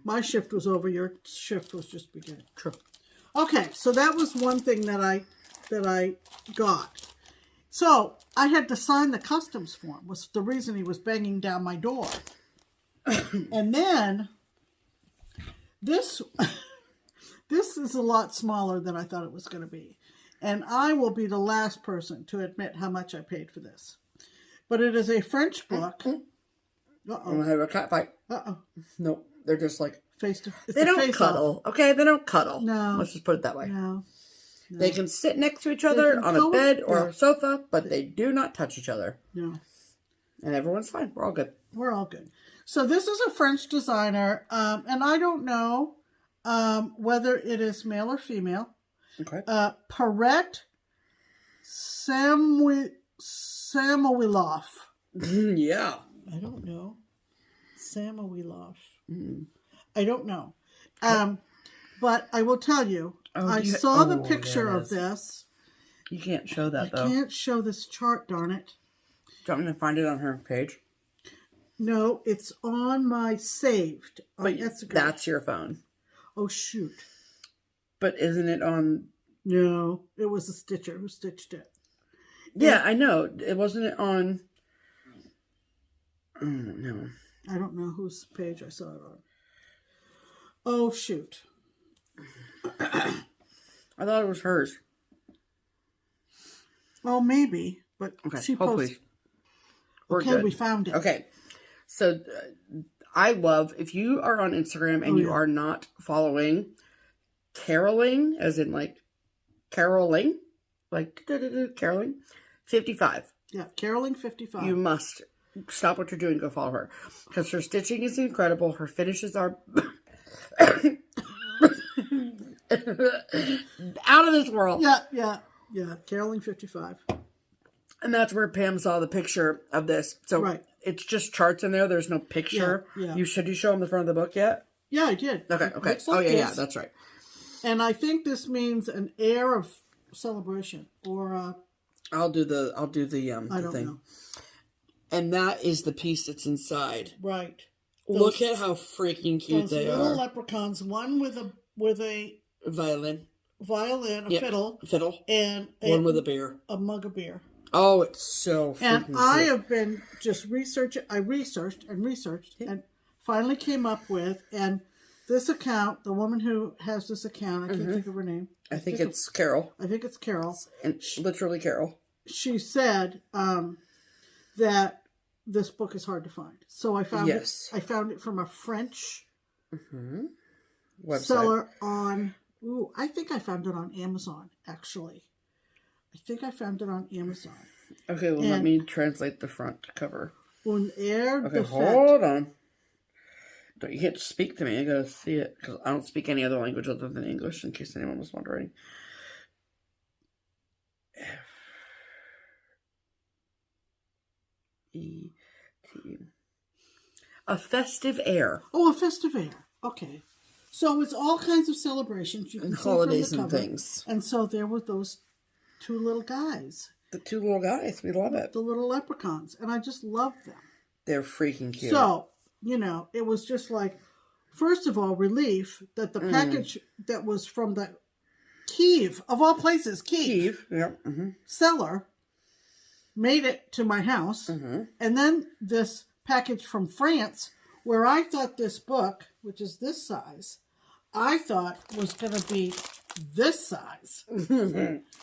My shift was over. Your shift was just beginning. True. Okay, so that was one thing that I got. So I had to sign the customs form. Was the reason he was banging down my door. And then this is a lot smaller than I thought it was going to be. And I will be the last person to admit how much I paid for this. But it is a French book. I'm going to have a cat fight. Nope. They're just like... They don't cuddle. Okay, they don't cuddle. No. Let's just put it that way. No. They can sit next to each other on a bed or a sofa, but they do not touch each other. No. And everyone's fine. We're all good. We're all good. So this is a French designer, and I don't know whether it is male or female. Okay. Perrette SewMuch2Luv. Yeah. I don't know. SewMuch2Luv. I don't know. But I will tell you, I saw the picture of this. You can't show that, though. I can't show this chart, darn it. Do you want me to find it on her page? No, it's on my saved. But that's your phone. Oh, shoot. But isn't it on... No, it was a stitcher who stitched it. Yeah, I know. It wasn't it on... no. I don't know whose page I saw it on. Oh, shoot. I thought it was hers. Oh, maybe. But she posted... Okay, we found it. Okay. So, I love... If you are on Instagram and you are not following caroling, as in like caroling, like caroling, 55. Yeah, caroling 55. You must stop what you're doing, go follow her. Because her stitching is incredible. Her finishes are out of this world. Yeah. Caroling 55. And that's where Pam saw the picture of this. So it's just charts in there. There's no picture. Yeah. Should you show them the front of the book yet? Yeah, I did. Okay. Like yeah, that's right. And I think this means an air of celebration, or I'll do the I don't thing. know. And that is the piece that's inside. Right. Look at how freaking cute they are. Little leprechauns, one with a violin, a fiddle, and one with a beer, a mug of beer. Oh, it's so freaking cute. I have been just researching. I researched and finally came up with, and this account, the woman who has this account, I can't think of her name. I think it's Carol. I think it's Carol. And literally Carol. She said that this book is hard to find. So I found it. I found it from a French seller on... I think I found it on Amazon, actually. I think I found it on Amazon. Okay, well, let me translate the front cover. Okay, hold on. You can't speak to me. I gotta see it, because I don't speak any other language other than English, in case anyone was wondering. F-E-T. A festive air. Oh, a festive air. Okay. So it's all kinds of celebrations. You can And see holidays from the and cover. things. And so there were those two little guys. The two little guys. We love it. The little leprechauns. And I just loved them. They're freaking cute. So, you know, it was just like, first of all, relief that the package that was from the Kiev, of all places, Kiev yep. seller made it to my house. And then this package from France, where I thought this book, which is this size, I thought was going to be this size.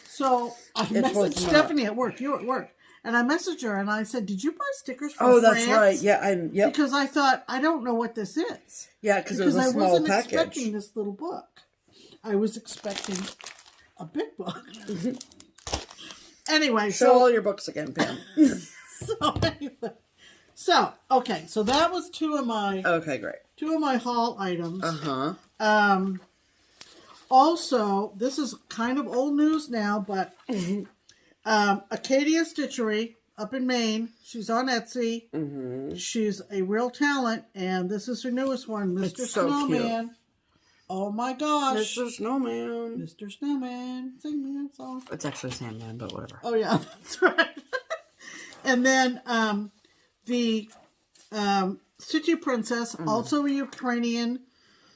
So I messaged Stephanie at work. You were at work. And I messaged her and I said, "Did you buy stickers from France?" That's right. Yeah, yep. Because I thought, I don't know what this is. Yeah, because it was a small package. I wasn't expecting this little book. I was expecting a big book. Anyway, show all your books again, Pam. Okay, so that was two of my haul items. Also, this is kind of old news now, but AcadiaStitchery up in Maine. She's on Etsy. She's a real talent, and this is her newest one, Mr. Snowman. Cute. Oh my gosh. Mr. Snowman. Mr. Snowman. Sing me a song. It's actually Sandman, but whatever. Oh yeah, that's right. And then the Stitchy Princess, also a Ukrainian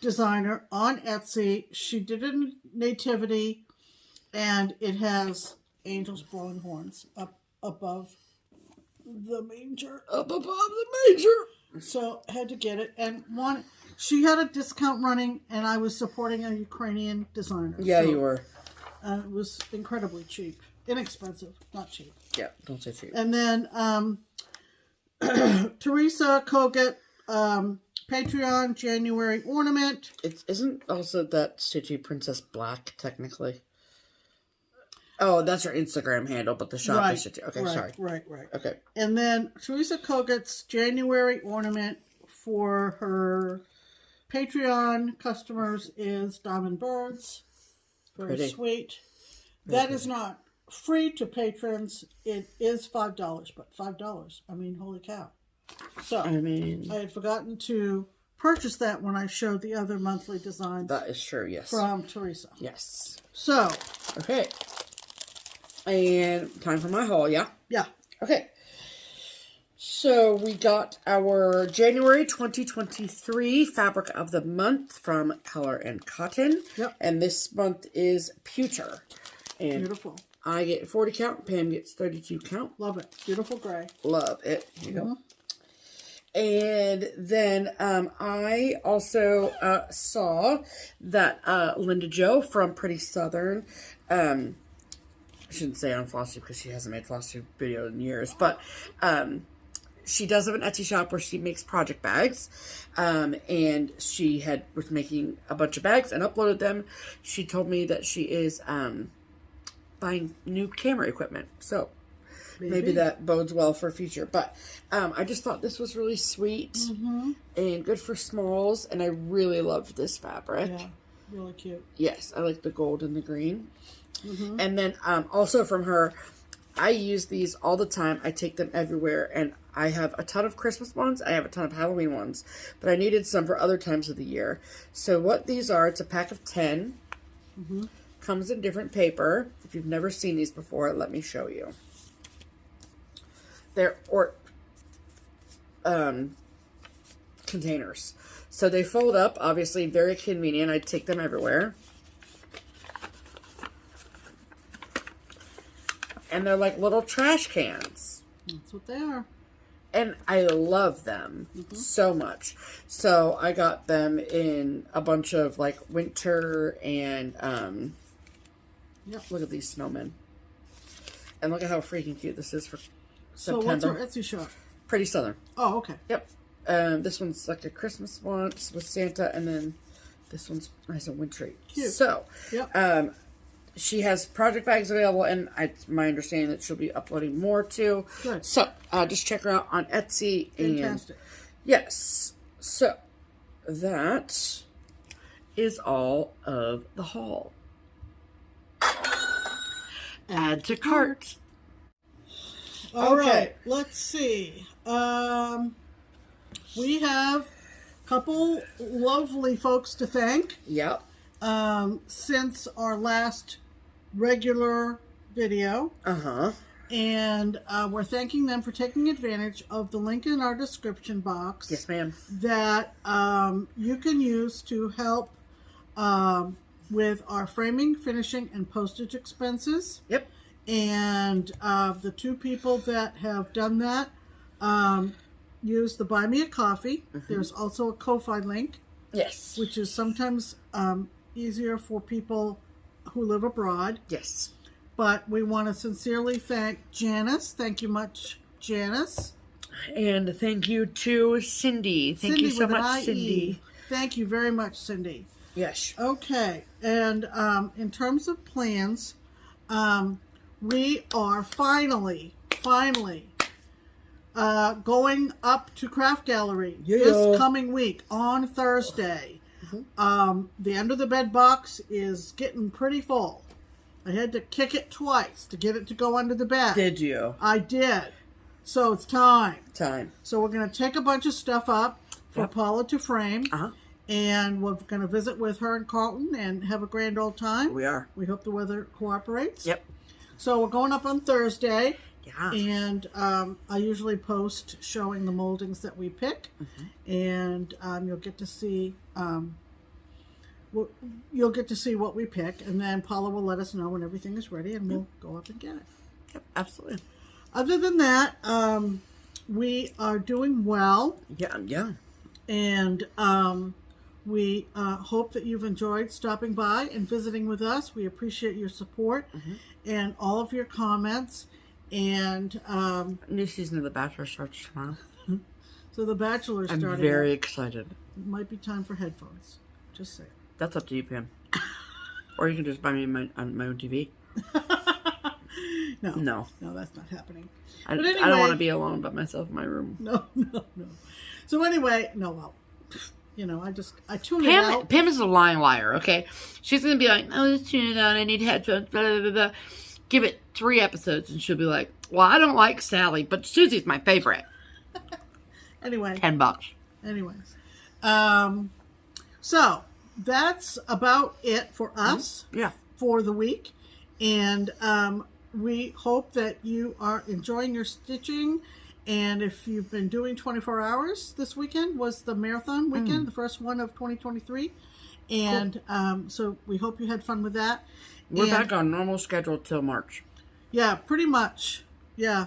designer on Etsy. She did a nativity, and it has angels blowing horns up above the manger. Up above the manger. So had to get it, and she had a discount running, and I was supporting a Ukrainian designer. Yeah, so, you were. It was incredibly cheap, inexpensive, not cheap. Yeah, don't say cheap. And then Teresa Kogut, Patreon January ornament. It isn't also that Stitchy Princess Black technically. Oh, that's her Instagram handle, but the shop is Stitchy. Okay, sorry. Right. Okay. And then Teresa Kogut's January ornament for her Patreon customers is Diamond Birds. Very sweet. That is not free to patrons. It is $5, but $5. I mean, holy cow. So, I had forgotten to purchase that when I showed the other monthly designs. That is true, yes. From Teresa. Yes. So. Okay. And time for my haul, yeah? Yeah. Okay. So we got our January 2023 fabric of the month from Color and Cotton. Yep. And this month is Pewter. And beautiful. I get 40 count. Pam gets 32 count. Love it. Beautiful gray. Love it. Here you go. And then I also saw that Linda Jo from Pretty Southern, I shouldn't say on FlossTube because she hasn't made FlossTube video in years, but she does have an Etsy shop where she makes project bags, and she was making a bunch of bags and uploaded them. She told me that she is buying new camera equipment, so maybe that bodes well for future. But I just thought this was really sweet and good for smalls, and I really loved this fabric. Yeah, really cute. Yes, I like the gold and the green. And then also from her, I use these all the time. I take them everywhere, and I have a ton of Christmas ones. I have a ton of Halloween ones, but I needed some for other times of the year. So what these are, it's a pack of 10. Comes in different paper. If you've never seen these before, let me show you. They're containers. So they fold up, obviously very convenient. I take them everywhere. And they're like little trash cans. That's what they are. And I love them so much. So I got them in a bunch of like winter and look at these snowmen. And look at how freaking cute this is for September. So what's your Etsy shop? Pretty Southern. Oh, okay. Yep. This one's like a Christmas one with Santa, and then this one's nice and wintry. Cute. So, she has project bags available, and it's my understanding that she'll be uploading more too. Good. So, just check her out on Etsy. Fantastic. And yes. So, that is all of the haul. Add to cart. All right. Let's see. We have couple lovely folks to thank. Yep. Since our last regular video. And we're thanking them for taking advantage of the link in our description box. Yes, ma'am. That you can use to help with our framing, finishing, and postage expenses. Yep. And the two people that have done that use the Buy Me a Coffee. There's also a Ko-Fi link. Yes. Which is sometimes easier for people who live abroad. Yes. But we want to sincerely thank Janice. Thank you much, Janice. And thank you to Cindy. Thank you so much, Cindy. Thank you very much, Cindy. Yes. Okay. And in terms of plans, we are finally going up to Craft Gallery this coming week on Thursday. The Under the Bed box is getting pretty full. I had to kick it twice to get it to go under the bed. Did you? I did. So it's time. So we're going to take a bunch of stuff up for Paula to frame. And we're going to visit with her in Carlton and have a grand old time. We are. We hope the weather cooperates. Yep. So we're going up on Thursday. Yeah. And I usually post showing the moldings that we pick. And you'll get to see... you'll get to see what we pick, and then Paula will let us know when everything is ready, and we'll go up and get it. Yep, absolutely. Other than that, we are doing well. Yeah. And we hope that you've enjoyed stopping by and visiting with us. We appreciate your support and all of your comments. And new season of The Bachelor starts tomorrow. So The Bachelor is starting. I'm very excited. It might be time for headphones. Just saying. That's up to you, Pam. Or you can just buy me my own TV. No, that's not happening. But anyway, I don't want to be alone by myself in my room. No. So anyway, I tune it out. Pam is a lying liar, okay? She's going to be like, oh, just tune it out. I need headphones, blah, blah, blah, blah. Give it 3 episodes, and she'll be like, well, I don't like Sally, but Susie's my favorite. Anyway. $10. Anyways. So... that's about it for us for the week. And we hope that you are enjoying your stitching. And if you've been doing 24 hours, this weekend was the marathon weekend, the first one of 2023. And so we hope you had fun with that. We're back on normal schedule till March. Yeah, pretty much. Yeah,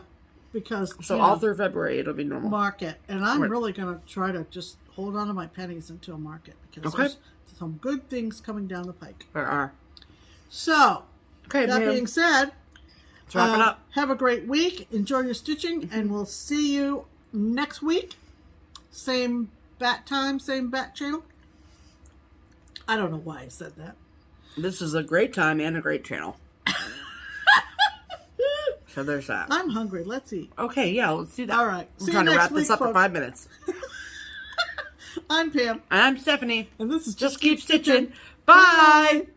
because... So all through February, it'll be normal. Market. And I'm really going to try to just hold on to my pennies until market. Because there's some good things coming down the pike. There are. So, that being said, let's wrap it up. Have a great week. Enjoy your stitching, and we'll see you next week. Same bat time, same bat channel. I don't know why I said that. This is a great time and a great channel. So there's that. I'm hungry. Let's eat. Okay, yeah, let's do that. All right. I'm trying to wrap this up in 5 minutes. I'm Pam. And I'm Stephanie. And this is Just Keep Stitching. Bye!